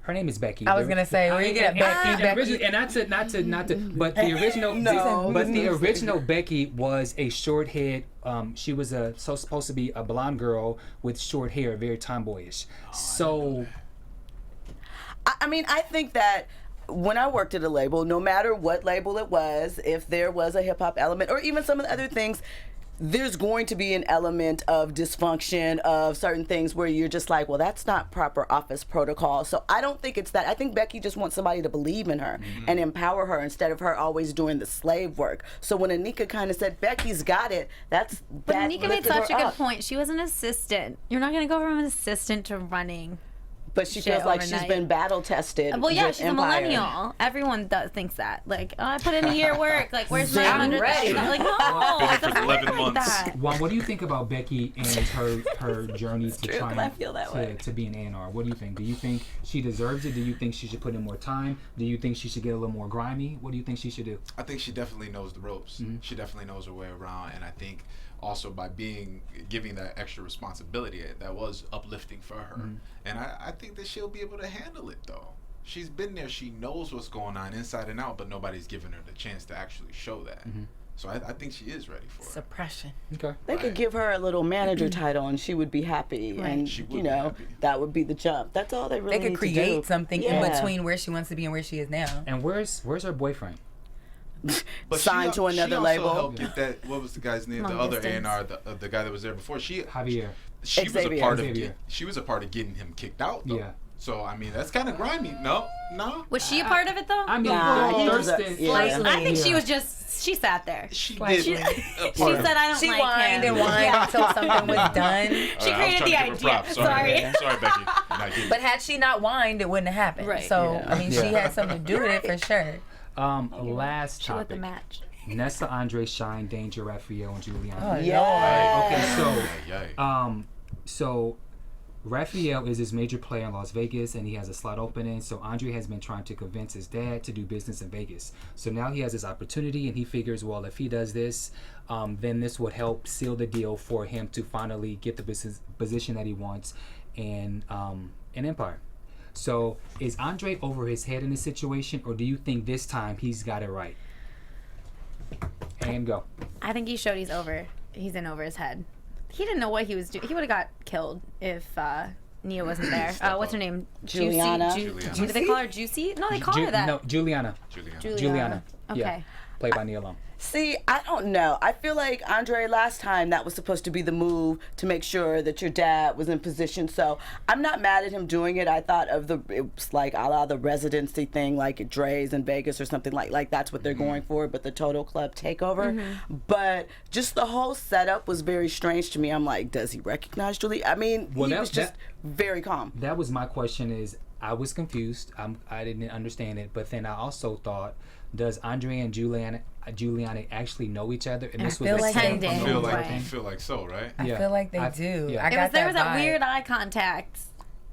Speaker 1: her name is Becky.
Speaker 6: I was gonna say, where you get Becky?
Speaker 1: And not to, but the original,
Speaker 2: No.
Speaker 1: but the original Becky was a short head. She was supposed to be a blonde girl with short hair, very tomboyish. So,
Speaker 2: I mean, I think that when I worked at a label, no matter what label it was, if there was a hip hop element or even some of the other things, there's going to be an element of dysfunction of certain things where you're just like, well, that's not proper office protocol. So I don't think it's that. I think Becky just wants somebody to believe in her and empower her instead of her always doing the slave work. So when Anika kind of said, Becky's got it, but
Speaker 4: Anika made such a good point. She was an assistant. You're not going to go from an assistant to running.
Speaker 2: But she feels like she's been battle tested.
Speaker 4: Well, yeah,
Speaker 2: with
Speaker 4: she's
Speaker 2: Empire.
Speaker 4: a millennial. Everyone thinks that. Like, oh, I put in a year work. Like, where's my
Speaker 2: I'm
Speaker 4: $100?
Speaker 2: ready.
Speaker 4: Like, no,
Speaker 5: Been
Speaker 4: it
Speaker 5: for
Speaker 4: doesn't
Speaker 5: 11
Speaker 4: work like
Speaker 5: months.
Speaker 4: that.
Speaker 1: Juan, what do you think about Becky and her journey to
Speaker 2: true, 'cause
Speaker 1: trying
Speaker 2: I feel that way.
Speaker 1: to be an A&R? What do you think? Do you think she deserves it? Do you think she should put in more time? Do you think she should get a little more grimy? What do you think she should do?
Speaker 5: I think she definitely knows the ropes. She definitely knows her way around, and I think also by giving that extra responsibility, that was uplifting for her. And I think that she'll be able to handle it, though. She's been there. She knows what's going on inside and out, but nobody's given her the chance to actually show that. So I think she is ready for it.
Speaker 6: Suppression.
Speaker 1: Okay.
Speaker 2: They could give her a little manager title and she would be happy. And,
Speaker 5: She would
Speaker 2: you
Speaker 5: be
Speaker 2: know,
Speaker 5: happy.
Speaker 2: that would be the jump. That's all they really
Speaker 6: They could
Speaker 2: need to do.
Speaker 6: create something in
Speaker 2: Yeah.
Speaker 6: between where she wants to be and where she is now.
Speaker 1: And where's her boyfriend?
Speaker 5: But
Speaker 2: Signed to another
Speaker 5: she
Speaker 2: label.
Speaker 5: also helped get that. What was the guy's name?
Speaker 4: Long
Speaker 5: The other
Speaker 4: distance.
Speaker 5: A&R, the guy that was there before.
Speaker 1: Javier.
Speaker 5: She was a
Speaker 2: Xavier.
Speaker 5: part of.
Speaker 1: Xavier.
Speaker 5: She was a part of getting him kicked out, though.
Speaker 1: Yeah.
Speaker 5: So I mean, that's kind of grimy. No.
Speaker 4: Was she a part of it, though?
Speaker 1: I mean,
Speaker 2: Nah, he was a-
Speaker 1: Thursday.
Speaker 2: yeah.
Speaker 4: I think she
Speaker 1: Yeah.
Speaker 4: was just, she sat there.
Speaker 5: She
Speaker 6: Like,
Speaker 5: did.
Speaker 6: she-
Speaker 5: a
Speaker 4: She
Speaker 5: part of
Speaker 4: said,
Speaker 5: it.
Speaker 4: I don't
Speaker 6: She
Speaker 4: like
Speaker 6: whined
Speaker 4: him.
Speaker 6: and whined until something was done.
Speaker 4: She
Speaker 5: I was
Speaker 4: created
Speaker 5: trying
Speaker 4: the
Speaker 5: to give her
Speaker 4: idea.
Speaker 5: props.
Speaker 4: Sorry.
Speaker 5: Sorry, Becky. Not getting
Speaker 6: But had she not whined, it wouldn't have happened.
Speaker 4: Right.
Speaker 6: So,
Speaker 2: Yeah.
Speaker 6: I mean, she had something to do with it for sure.
Speaker 1: Last
Speaker 4: She lit the
Speaker 1: topic.
Speaker 4: match.
Speaker 1: Nessa, Andre, Shine, Danger, Raphael, and Juliana.
Speaker 6: Oh,
Speaker 2: Yeah.
Speaker 1: Okay,
Speaker 5: Yay.
Speaker 1: so Raphael is his major player in Las Vegas, and he has a slot opening. So Andre has been trying to convince his dad to do business in Vegas. So now he has this opportunity, and he figures, well, if he does this, then this would help seal the deal for him to finally get the business position that he wants in Empire. So is Andre over his head in this situation, or do you think this time he's got it right? And go.
Speaker 4: I think he showed he's in over his head. He didn't know what he was doing. He would have got killed if Nia wasn't there. What's her name?
Speaker 2: Juliana.
Speaker 4: Do they call her Juicy? No, they call her that.
Speaker 1: No, Juliana.
Speaker 4: Juliana.
Speaker 1: Yeah.
Speaker 4: Okay.
Speaker 1: Played by Nia Long.
Speaker 2: See, I don't know. I feel like Andre last time that was supposed to be the move to make sure that your dad was in position. So I'm not mad at him doing it. I thought of it was like a la the residency thing, like at Dre's in Vegas or something like that's what they're going for. But the Total Club takeover. But just the whole setup was very strange to me. I'm like, does he recognize Julie? I mean,
Speaker 1: Well,
Speaker 2: he was just very calm.
Speaker 1: That was my question. Is I was confused. I didn't understand it. But then I also thought, does Andre and Juliana actually know each other? And this was
Speaker 6: feel
Speaker 1: a
Speaker 6: like
Speaker 1: setup
Speaker 6: they
Speaker 1: on
Speaker 6: do.
Speaker 1: the
Speaker 5: feel
Speaker 1: whole
Speaker 5: like
Speaker 1: thing?
Speaker 5: feel like so, right?
Speaker 6: I feel like they do.
Speaker 1: yeah.
Speaker 6: I got
Speaker 4: There was that
Speaker 6: vibe.
Speaker 4: weird eye contact.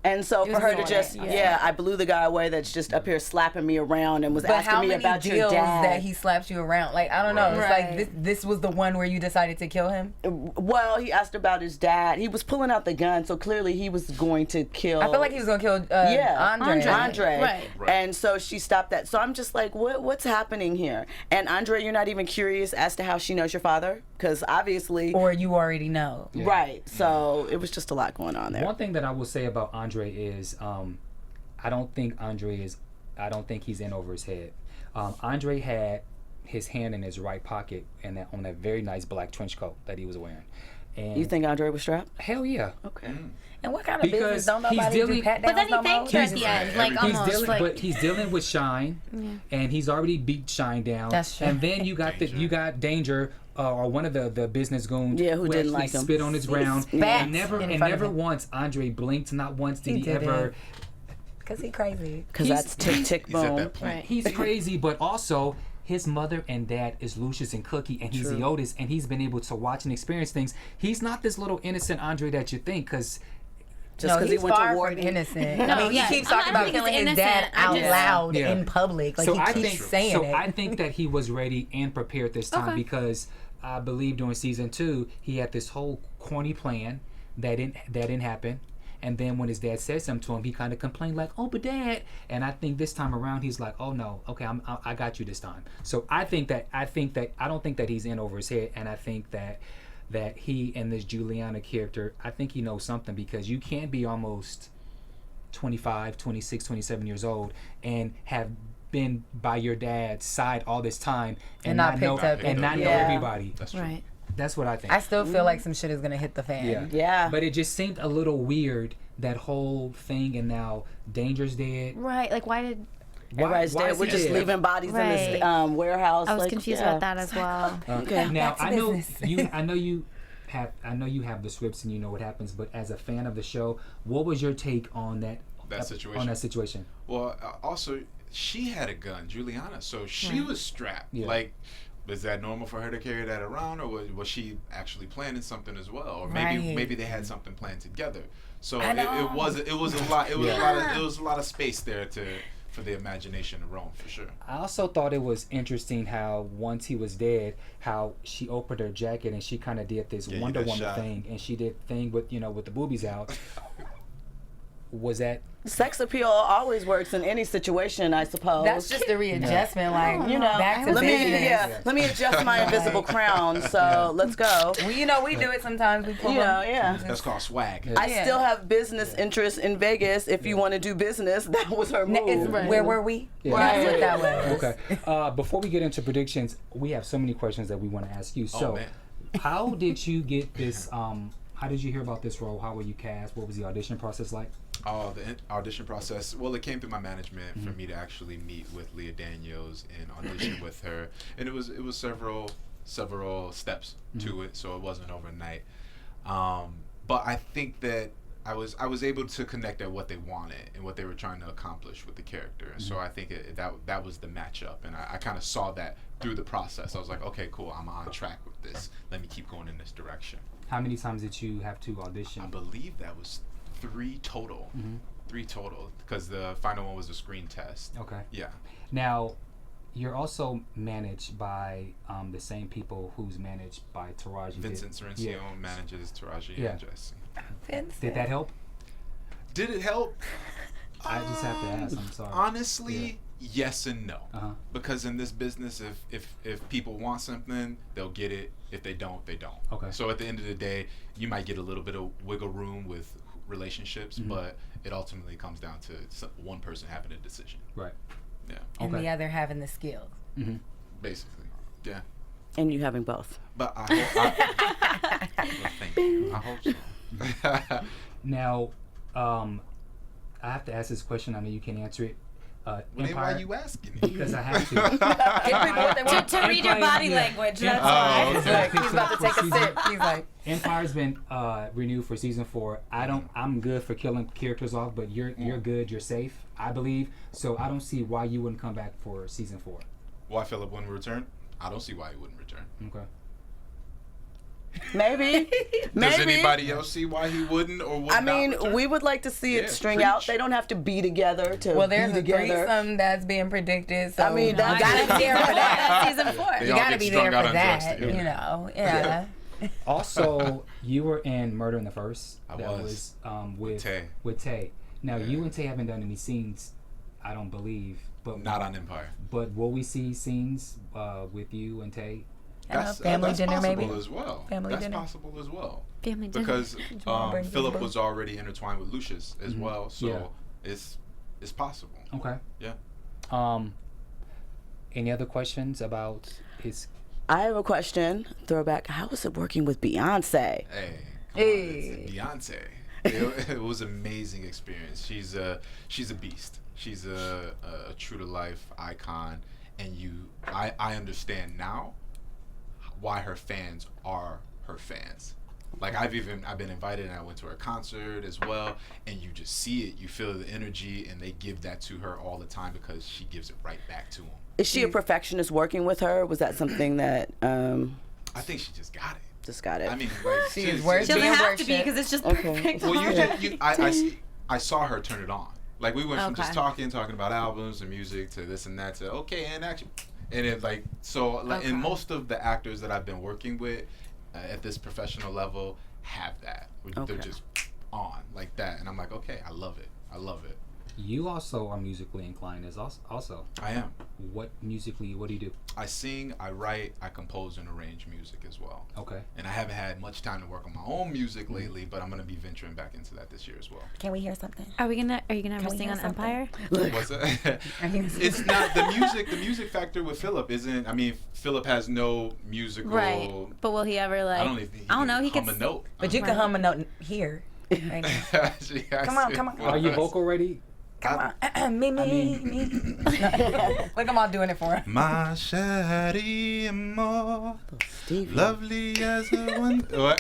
Speaker 2: And so for
Speaker 6: was
Speaker 2: her to
Speaker 6: on
Speaker 2: just,
Speaker 6: it,
Speaker 2: I blew the guy away that's just up here slapping me around and was
Speaker 6: But
Speaker 2: asking
Speaker 6: how
Speaker 2: me
Speaker 6: many
Speaker 2: about your
Speaker 6: deals
Speaker 2: dad.
Speaker 6: that he slaps you around? Like, I don't know. It's
Speaker 4: Right.
Speaker 6: like this was the one where you decided to kill him.
Speaker 2: Well, he asked about his dad. He was pulling out the gun, so clearly he was going to kill.
Speaker 6: I feel like he was gonna kill Andre.
Speaker 2: Andre.
Speaker 4: Right.
Speaker 2: And so she stopped that. So I'm just like, what's happening here? And Andre, you're not even curious as to how she knows your father? Because obviously,
Speaker 6: Or you already know.
Speaker 2: right. So it was just a lot going on there.
Speaker 1: One thing that I will say about Andre is, I don't think he's in over his head. Andre had his hand in his right pocket and on that very nice black trench coat that he was wearing. And
Speaker 2: You think Andre was strapped?
Speaker 1: hell yeah.
Speaker 2: Okay.
Speaker 6: And what kind of
Speaker 1: Because
Speaker 6: business don't
Speaker 1: he's
Speaker 6: nobody do
Speaker 1: dealing-
Speaker 6: pat
Speaker 4: But
Speaker 6: downs
Speaker 4: then he
Speaker 6: no more?
Speaker 4: thanked her at the
Speaker 5: He's-
Speaker 4: end, like
Speaker 5: He's
Speaker 4: almost.
Speaker 1: He's dealing with Shine, and he's already beat Shine down.
Speaker 6: That's true.
Speaker 1: And then you got Danger, or one of the business goons,
Speaker 2: Yeah, who didn't
Speaker 1: actually
Speaker 2: like him.
Speaker 1: spit on his ground.
Speaker 6: Bats
Speaker 1: And never
Speaker 6: in front of him.
Speaker 1: once Andre blinked. Not once did he
Speaker 6: didn't.
Speaker 1: ever.
Speaker 6: Because he crazy.
Speaker 2: Because
Speaker 1: He's-
Speaker 2: that's tick, tick,
Speaker 5: He's at
Speaker 2: boom.
Speaker 5: that point.
Speaker 4: Right.
Speaker 1: He's crazy, but also his mother and dad is Lucious and Cookie, and he's the oldest, and he's been able to watch and experience things. He's not this little innocent Andre that you think, because
Speaker 2: Just because he
Speaker 6: he's
Speaker 2: went to
Speaker 6: far
Speaker 2: Wharton.
Speaker 6: from innocent.
Speaker 4: No,
Speaker 6: I mean,
Speaker 4: yeah.
Speaker 6: he keeps
Speaker 4: I
Speaker 6: talking
Speaker 4: don't
Speaker 6: about
Speaker 4: think
Speaker 6: killing
Speaker 4: he's
Speaker 6: his dad
Speaker 4: innocent. I
Speaker 6: out
Speaker 4: just-
Speaker 6: loud
Speaker 1: Yeah.
Speaker 6: in public. Like,
Speaker 1: so
Speaker 6: he
Speaker 1: I
Speaker 6: keeps
Speaker 1: think
Speaker 6: saying it.
Speaker 1: I think that he was ready and prepared this time,
Speaker 4: Okay.
Speaker 1: because I believe during season 2 he had this whole corny plan that didn't happen. And then when his dad said something to him, he kind of complained like, "Oh, but Dad." And I think this time around he's like, "Oh no, okay, I got you this time." So I don't think that he's in over his head, and I think that he and this Juliana character, I think he knows something, because you can't be almost 25, 26, 27 years old and have been by your dad's side all this time
Speaker 6: And not
Speaker 1: know
Speaker 6: picked up
Speaker 1: and not know
Speaker 2: Yeah.
Speaker 1: everybody.
Speaker 5: That's true.
Speaker 4: Right.
Speaker 1: That's what I think.
Speaker 6: I still feel like some shit is gonna hit the fan.
Speaker 1: Yeah.
Speaker 2: Yeah.
Speaker 1: But it just seemed a little weird, that whole thing, and now Danger's dead.
Speaker 4: Right. Like, why did...
Speaker 2: Everybody's
Speaker 1: why
Speaker 2: dead.
Speaker 1: is
Speaker 2: We're
Speaker 1: he
Speaker 2: just
Speaker 1: dead?
Speaker 2: leaving bodies in this
Speaker 4: Right.
Speaker 2: warehouse.
Speaker 4: I was
Speaker 2: like,
Speaker 4: confused
Speaker 2: yeah.
Speaker 4: about that as well.
Speaker 2: Okay.
Speaker 1: Now
Speaker 6: back to
Speaker 1: I know
Speaker 6: business.
Speaker 1: I know you have the scripts and you know what happens. But as a fan of the show, what was your take on that
Speaker 5: situation?
Speaker 1: On that situation?
Speaker 5: Well, also, she had a gun, Juliana, so she was strapped.
Speaker 1: Yeah.
Speaker 5: Like, was that normal for her to carry that around, or was she actually planning something as well, or maybe they had something planned together? So it was a lot. It was a lot of space there for the imagination to roam, for sure.
Speaker 1: I also thought it was interesting how once he was dead, how she opened her jacket and she kind of did this
Speaker 5: Yeah,
Speaker 1: Wonder
Speaker 5: that
Speaker 1: Woman
Speaker 5: shot.
Speaker 1: thing, and she did thing with with the boobies out. Was that?
Speaker 2: Sex appeal always works in any situation, I suppose.
Speaker 6: That's just a readjustment, like
Speaker 2: you know.
Speaker 6: back to
Speaker 2: let
Speaker 6: business.
Speaker 2: me adjust my invisible crown. So let's go.
Speaker 6: We we do it sometimes. We pull
Speaker 2: Yeah.
Speaker 5: That's called swag.
Speaker 2: I
Speaker 6: Yeah.
Speaker 2: still have business interests in Vegas. If you want to do business, that was her move.
Speaker 6: Where were we?
Speaker 1: Yeah.
Speaker 6: That's what that was.
Speaker 1: Okay. Before we get into predictions, we have so many questions that we want to ask you. So,
Speaker 5: man.
Speaker 1: how did you get this? How did you hear about this role? How were you cast? What was the audition process like?
Speaker 5: Oh, the audition process. Well, it came through my management for me to actually meet with Leah Daniels and audition with her, and it was several steps to it, so it wasn't overnight. But I think that I was able to connect at what they wanted and what they were trying to accomplish with the character, and so I think that was the matchup, and I kind of saw that through the process. I was like, okay, cool, I'm on track with this. Let me keep going in this direction.
Speaker 1: How many times did you have to audition?
Speaker 5: I believe that was 3 total. 3 total, because the final one was a screen test.
Speaker 1: Okay.
Speaker 5: Yeah.
Speaker 1: Now, you're also managed by the same people who's managed by Taraji.
Speaker 5: Vincent Cirencio manages Taraji and Jussie.
Speaker 1: Did that help?
Speaker 5: Did it help?
Speaker 1: I just have to ask. I'm sorry.
Speaker 5: Honestly, yes and no. Because in this business, if people want something, they'll get it. If they don't, they don't.
Speaker 1: Okay.
Speaker 5: So at the end of the day, you might get a little bit of wiggle room with relationships, but it ultimately comes down to one person having a decision.
Speaker 1: Right.
Speaker 5: Yeah.
Speaker 6: And the other having the skills.
Speaker 5: Basically. Yeah.
Speaker 2: And you having both.
Speaker 5: But I hope. Well, thank you. I hope so.
Speaker 1: Now, I have to ask this question. I know you can answer it.
Speaker 5: Why are you asking me?
Speaker 1: Because I have to.
Speaker 4: To read your body language. That's why.
Speaker 1: It's like,
Speaker 6: He's about to take a sip. He's like,
Speaker 1: Empire's been renewed for season 4. I'm good for killing characters off, but you're good. You're safe, I believe. So I don't see why you wouldn't come back for season 4.
Speaker 5: Why Philip wouldn't return? I don't see why he wouldn't return.
Speaker 1: Okay.
Speaker 2: Maybe.
Speaker 5: Does anybody else see why he wouldn't or would
Speaker 2: I
Speaker 5: not
Speaker 2: mean,
Speaker 5: return?
Speaker 2: we would like to see it
Speaker 5: Yeah,
Speaker 2: string out.
Speaker 5: preach.
Speaker 2: They don't have to be together to
Speaker 6: well, there's
Speaker 2: be
Speaker 6: a
Speaker 2: together.
Speaker 6: threesome that's being predicted. So
Speaker 2: I mean,
Speaker 6: you
Speaker 2: that's-
Speaker 6: gotta be there for that.
Speaker 4: Season 4.
Speaker 5: They
Speaker 6: You
Speaker 5: all
Speaker 6: gotta
Speaker 5: get
Speaker 6: be
Speaker 5: strung
Speaker 6: there
Speaker 5: out
Speaker 6: for
Speaker 5: on drugs
Speaker 6: that.
Speaker 5: together.
Speaker 6: You know, yeah.
Speaker 1: Also, you were in Murder in the First.
Speaker 5: I
Speaker 1: that
Speaker 5: was.
Speaker 1: with Tay. Now, you and Tay haven't done any scenes, I don't believe. But
Speaker 5: Not on Empire.
Speaker 1: But will we see scenes with you and Tay?
Speaker 5: That's
Speaker 6: family dinner,
Speaker 5: possible
Speaker 6: maybe?
Speaker 5: as well.
Speaker 6: Family
Speaker 5: that's
Speaker 6: dinner.
Speaker 5: possible as well.
Speaker 4: Family dinner.
Speaker 5: Because
Speaker 6: brings
Speaker 5: Philip
Speaker 6: his
Speaker 5: was already intertwined with Lucious as well, so
Speaker 1: Yeah.
Speaker 5: it's possible.
Speaker 1: Okay.
Speaker 5: Yeah.
Speaker 1: Any other questions about his?
Speaker 2: I have a question. Throwback. How was it working with Beyonce?
Speaker 5: Hey. Beyonce. It was an amazing experience. She's a beast. She's a true to life icon, and I understand now why her fans are her fans. Like I've been invited and I went to her concert as well, and you just see it, you feel the energy, and they give that to her all the time because she gives it right back to them.
Speaker 2: Is she a perfectionist working with her? Was that something that
Speaker 5: I think she just got it.
Speaker 2: just got it?
Speaker 5: I mean, like
Speaker 6: She is worth
Speaker 4: She doesn't
Speaker 6: being
Speaker 4: have to be
Speaker 6: worshipped.
Speaker 4: because it's just
Speaker 2: Okay.
Speaker 4: perfect.
Speaker 5: Well, I saw her turn it on. Like we went from just
Speaker 4: Okay.
Speaker 5: talking about albums and music to this and that to okay and action, and it like so like and most of the actors that I've been working with at this professional level have that. They're just on like that, and I'm like, okay, I love it.
Speaker 1: You also are musically inclined as also.
Speaker 5: I am.
Speaker 1: What do you do?
Speaker 5: I sing, I write, I compose and arrange music as well.
Speaker 1: Okay.
Speaker 5: And I haven't had much time to work on my own music lately, but I'm gonna be venturing back into that this year as well.
Speaker 6: Can we hear something?
Speaker 4: Are you gonna have her sing on Empire?
Speaker 5: What's that? It's not the music. The music factor with Philip isn't. I mean, Philip has no musical.
Speaker 4: Right. But will he ever like?
Speaker 5: I don't even.
Speaker 4: I don't know. He
Speaker 5: hum
Speaker 4: could
Speaker 5: a note.
Speaker 6: But you can hum a note here. Right now. Come on.
Speaker 1: Are you vocal ready?
Speaker 6: Come on. Me. Look, I'm all doing it for him.
Speaker 5: My shawty amor, lovely as a one.
Speaker 2: Little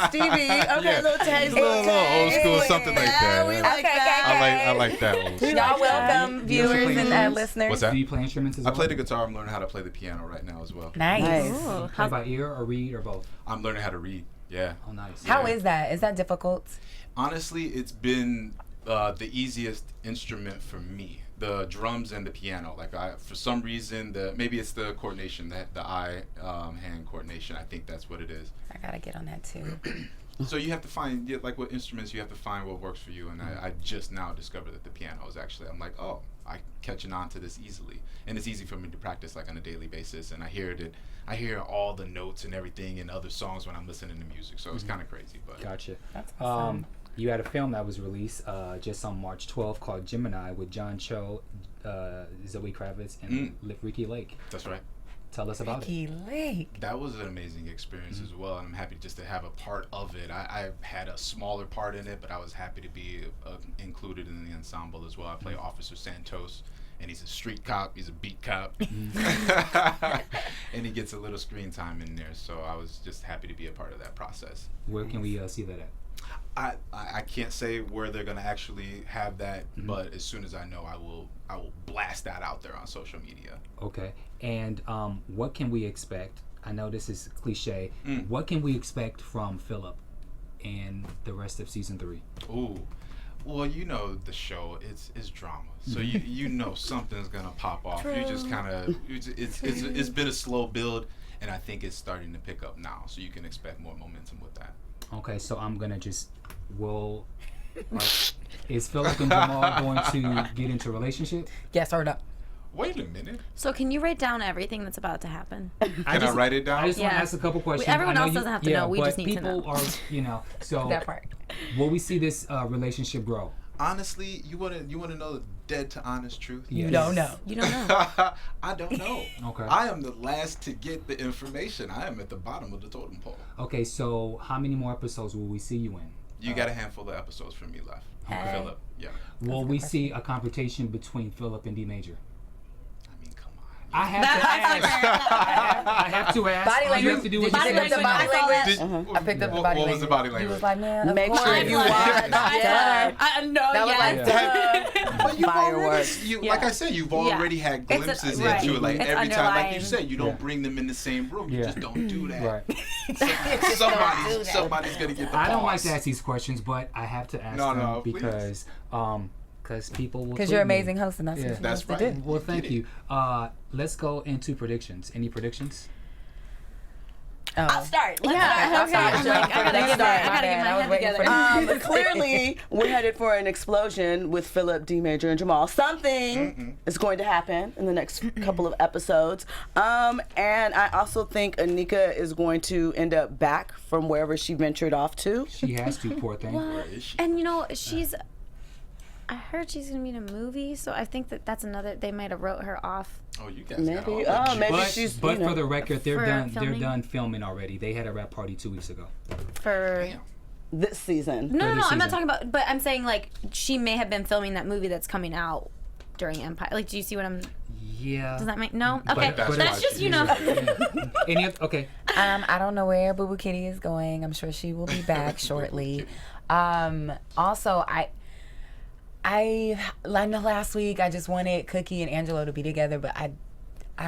Speaker 2: Stevie. Okay, little taste.
Speaker 5: Little old school, something like that.
Speaker 2: We like that.
Speaker 5: I like that old school.
Speaker 6: Y'all welcome, viewers and listeners.
Speaker 5: What's that?
Speaker 1: Do you play instruments as
Speaker 5: I
Speaker 1: well?
Speaker 5: play the guitar. I'm learning how to play the piano right now as well.
Speaker 6: Nice.
Speaker 4: Ooh,
Speaker 1: Play by ear or read or both?
Speaker 5: I'm learning how to read. Yeah.
Speaker 1: Oh, nice.
Speaker 6: How is that? Is that difficult?
Speaker 5: Honestly, it's been the easiest instrument for me. The drums and the piano. Like for some reason, maybe it's the coordination, the eye hand coordination. I think that's what it is.
Speaker 6: I gotta get on that too.
Speaker 5: So you have to find, like with instruments, you have to find what works for you. And I just now discovered that the piano is actually, I'm like, oh, I'm catching on to this easily. And it's easy for me to practice like on a daily basis. And I hear all the notes and everything in other songs when I'm listening to music. So it's kind of crazy. But
Speaker 1: Gotcha.
Speaker 6: That's awesome.
Speaker 1: You had a film that was released just on March 12th called Gemini with John Cho, Zoe Kravitz, and Ricky Lake.
Speaker 5: That's right.
Speaker 1: Tell us about
Speaker 6: Ricky Lake.
Speaker 5: That was an amazing experience as well, and I'm happy just to have a part of it. I had a smaller part in it, but I was happy to be included in the ensemble as well. I play Officer Santos, and he's a street cop, he's a beat cop, and he gets a little screen time in there, so I was just happy to be a part of that process.
Speaker 1: Where can we see that at?
Speaker 5: I can't say where they're gonna actually have that, but as soon as I know, I will blast that out there on social media.
Speaker 1: Okay. And what can we expect? I know this is cliche. What can we expect from Philip and the rest of season 3?
Speaker 5: Ooh, well, you know the show, it's drama, so you know something's gonna pop off. You just kind of it's been a slow build, and I think it's starting to pick up now. So you can expect more momentum with that.
Speaker 1: Okay, so I'm gonna is Philip and Jamal going to get into a relationship?
Speaker 6: Yes or no?
Speaker 5: Wait a minute.
Speaker 4: So can you write down everything that's about to happen?
Speaker 5: Can I write it down?
Speaker 1: I just want to
Speaker 4: Yeah.
Speaker 1: ask a couple questions.
Speaker 4: Everyone
Speaker 1: I know
Speaker 4: else doesn't have to know. We
Speaker 1: but
Speaker 4: just need to know.
Speaker 1: people are, so
Speaker 6: That part.
Speaker 1: will we see this relationship grow?
Speaker 5: Honestly, you wanna know the dead to honest truth?
Speaker 1: Yes.
Speaker 6: You don't know.
Speaker 4: You don't know.
Speaker 5: I don't know.
Speaker 1: Okay.
Speaker 5: I am the last to get the information. I am at the bottom of the totem pole.
Speaker 1: Okay, so how many more episodes will we see you in?
Speaker 5: You got a handful of episodes from me left.
Speaker 6: Hey.
Speaker 5: Philip. Yeah.
Speaker 1: Will we see a confrontation between Philip and D Major?
Speaker 5: I mean, come on.
Speaker 1: I have to ask. I have to ask.
Speaker 6: Body
Speaker 1: All you have
Speaker 6: language.
Speaker 1: to do
Speaker 6: Did
Speaker 1: is
Speaker 6: you
Speaker 1: just
Speaker 6: pick up the
Speaker 1: say
Speaker 6: body
Speaker 1: no.
Speaker 6: language? I picked up the body language.
Speaker 5: What was the body
Speaker 6: You
Speaker 5: language?
Speaker 6: was like, man,
Speaker 2: Make
Speaker 6: of
Speaker 2: sure
Speaker 6: course.
Speaker 2: you watch. Yeah.
Speaker 4: No,
Speaker 6: That was like,
Speaker 5: But you've
Speaker 2: Fireworks.
Speaker 5: already, like I said, you've already had
Speaker 4: It's
Speaker 5: glimpses
Speaker 4: right.
Speaker 5: into it. Like
Speaker 4: It's
Speaker 5: every time, like you
Speaker 4: underlying.
Speaker 5: said, you don't bring them in the same room. You
Speaker 1: Yeah.
Speaker 5: just don't do that.
Speaker 1: Right.
Speaker 5: Somebody's gonna get the
Speaker 1: I don't like
Speaker 5: pause.
Speaker 1: to ask these questions, but I have to ask them
Speaker 5: please.
Speaker 1: because people will.
Speaker 6: Because you're an
Speaker 1: tweet me.
Speaker 6: amazing host, and that's what you're
Speaker 5: That's
Speaker 6: supposed to
Speaker 5: right.
Speaker 6: do.
Speaker 1: Well,
Speaker 5: You
Speaker 1: thank
Speaker 5: get it.
Speaker 1: you. Let's go into predictions. Any predictions?
Speaker 6: Oh.
Speaker 2: I'll start. Let's
Speaker 4: Yeah,
Speaker 2: start.
Speaker 4: okay. I'm like, I gotta get my head together.
Speaker 2: Clearly, we're headed for an explosion with Philip, D Major, and Jamal. Something is going to happen in the next couple of episodes. And I also think Anika is going to end up back from wherever she ventured off to.
Speaker 1: She has to, poor thing.
Speaker 4: Well,
Speaker 5: is she?
Speaker 4: and you know, I heard she's gonna be in a movie, so I think that's another. They might have wrote her off.
Speaker 5: Oh, you guys
Speaker 2: Maybe.
Speaker 5: got all the
Speaker 2: Maybe
Speaker 1: But,
Speaker 2: she's.
Speaker 1: but
Speaker 2: you know.
Speaker 1: for the record, they're
Speaker 4: For
Speaker 1: done.
Speaker 4: filming?
Speaker 1: They're done filming already. They had a rap party 2 weeks ago.
Speaker 4: For
Speaker 2: This season.
Speaker 4: no,
Speaker 1: this
Speaker 4: I'm not
Speaker 1: season.
Speaker 4: talking about. But I'm saying like she may have been filming that movie that's coming out during Empire. Like, do you see what I'm?
Speaker 1: Yeah.
Speaker 4: Does that make no? Okay,
Speaker 1: But
Speaker 4: that's just
Speaker 1: Any okay?
Speaker 6: I don't know where Boo Boo Kitty is going. I'm sure she will be back shortly. Also, I know last week I just wanted Cookie and Angelo to be together, but I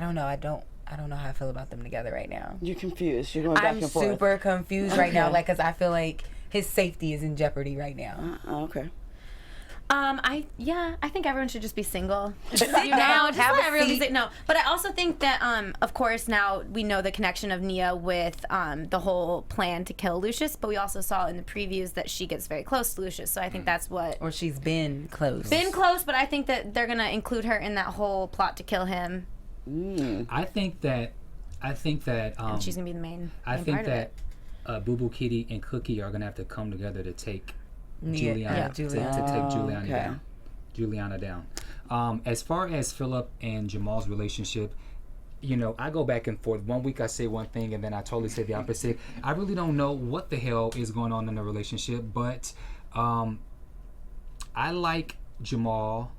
Speaker 6: don't know. I don't know how I feel about them together right now.
Speaker 2: You're confused. You're going back
Speaker 6: I'm
Speaker 2: and forth.
Speaker 6: super confused right now,
Speaker 2: Okay.
Speaker 6: like, because I feel like his safety is in jeopardy right now.
Speaker 2: Okay.
Speaker 4: I think everyone should just be single.
Speaker 6: Sit down, have
Speaker 4: let
Speaker 6: a
Speaker 4: everyone be
Speaker 6: seat.
Speaker 4: no. But I also think that of course now we know the connection of Nia with the whole plan to kill Lucious, but we also saw in the previews that she gets very close to Lucious. So I think that's what
Speaker 6: Or she's been close.
Speaker 4: but I think that they're gonna include her in that whole plot to kill him.
Speaker 1: I think that
Speaker 4: And she's gonna be the main
Speaker 1: I
Speaker 4: part
Speaker 1: think
Speaker 4: of
Speaker 1: that
Speaker 4: it.
Speaker 1: Boo Boo Kitty and Cookie are gonna have to come together to take
Speaker 6: Yeah,
Speaker 1: Juliana
Speaker 6: Juliana.
Speaker 1: to take Juliana
Speaker 2: okay.
Speaker 1: down. Juliana down. As far as Philip and Jamal's relationship, you know, I go back and forth. One week I say one thing and then I totally say the opposite. I really don't know what the hell is going on in the relationship, but I like Jamal.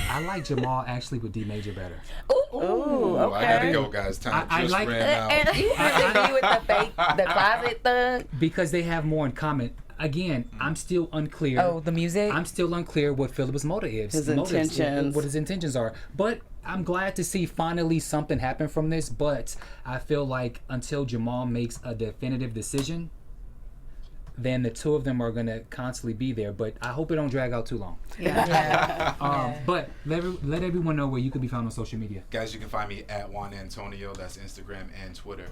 Speaker 1: I like Jamal actually with D Major better.
Speaker 2: Ooh,
Speaker 5: I gotta
Speaker 2: okay.
Speaker 5: go, guys. Time
Speaker 1: I
Speaker 5: just
Speaker 1: like-
Speaker 5: ran out.
Speaker 6: You with the closet thug.
Speaker 1: Because they have more in common. Again, I'm still unclear.
Speaker 6: Oh, the music.
Speaker 1: I'm still unclear what Philip's motive is.
Speaker 2: His
Speaker 1: motives,
Speaker 2: intentions.
Speaker 1: What his intentions are. But I'm glad to see finally something happen from this. But I feel like until Jamal makes a definitive decision, then the two of them are going to constantly be there. But I hope it don't drag out too long.
Speaker 6: Yeah.
Speaker 1: But let everyone know where you can be found on social media.
Speaker 5: Guys, you can find me at Juan Antonio. That's Instagram and Twitter.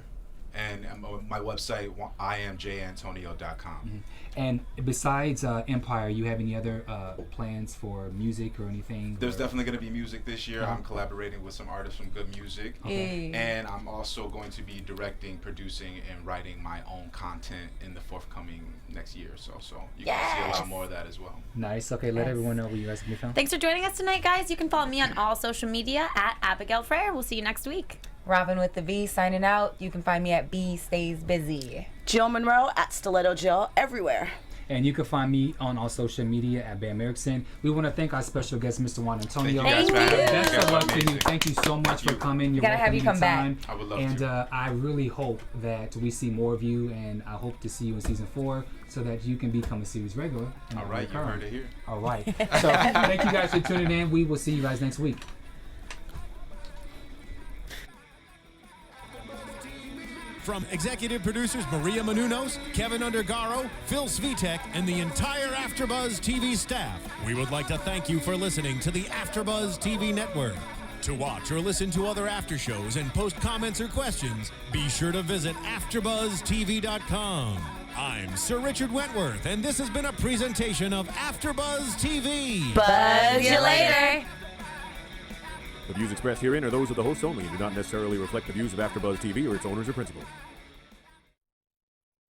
Speaker 5: And my website, IamJAntonio.com.
Speaker 1: And besides Empire, you have any other plans for music or anything?
Speaker 5: There's definitely going to be music this year. I'm collaborating with some artists from Good Music.
Speaker 6: Okay.
Speaker 5: And I'm also going to be directing, producing, and writing my own content in the forthcoming next year or so. So you can see a lot more of that as well.
Speaker 1: Nice. Okay, let everyone know where you guys can be found.
Speaker 4: Thanks for joining us tonight, guys. You can follow me on all social media at Abigail Fraher. We'll see you next week.
Speaker 6: Rhavin with the V signing out. You can find me at B Stays Busy.
Speaker 2: Jill Munroe at Stiletto Jill everywhere.
Speaker 1: And you can find me on all social media at Bamm Ericsen. We want to thank our special guest, Mr. Juan Antonio.
Speaker 5: Thank you guys for having me.
Speaker 1: Best
Speaker 5: You guys
Speaker 1: of
Speaker 5: were
Speaker 1: luck to you.
Speaker 5: amazing.
Speaker 1: Thank you so much for coming. You're
Speaker 6: Gotta have
Speaker 1: welcome
Speaker 6: you come back.
Speaker 1: anytime.
Speaker 5: I would love
Speaker 1: and,
Speaker 5: to.
Speaker 1: And I really hope that we see more of you, and I hope to see you in season 4 so that you can become a series regular. and
Speaker 5: All right, you
Speaker 1: recurring.
Speaker 5: heard it here.
Speaker 1: All right. So thank you guys for tuning in. We will see you guys next week.
Speaker 3: From executive producers Maria Menounos, Kevin Undergaro, Phil Svitek, and the entire AfterBuzz TV staff, we would like to thank you for listening to the AfterBuzz TV network. To watch or listen to other after shows and post comments or questions, be sure to visit AfterBuzzTV.com. I'm Sir Richard Wentworth, and this has been a presentation of AfterBuzz TV.
Speaker 6: Buzz you later.
Speaker 7: The views expressed herein are those of the hosts only and do not necessarily reflect the views of AfterBuzz TV or its owners or principals.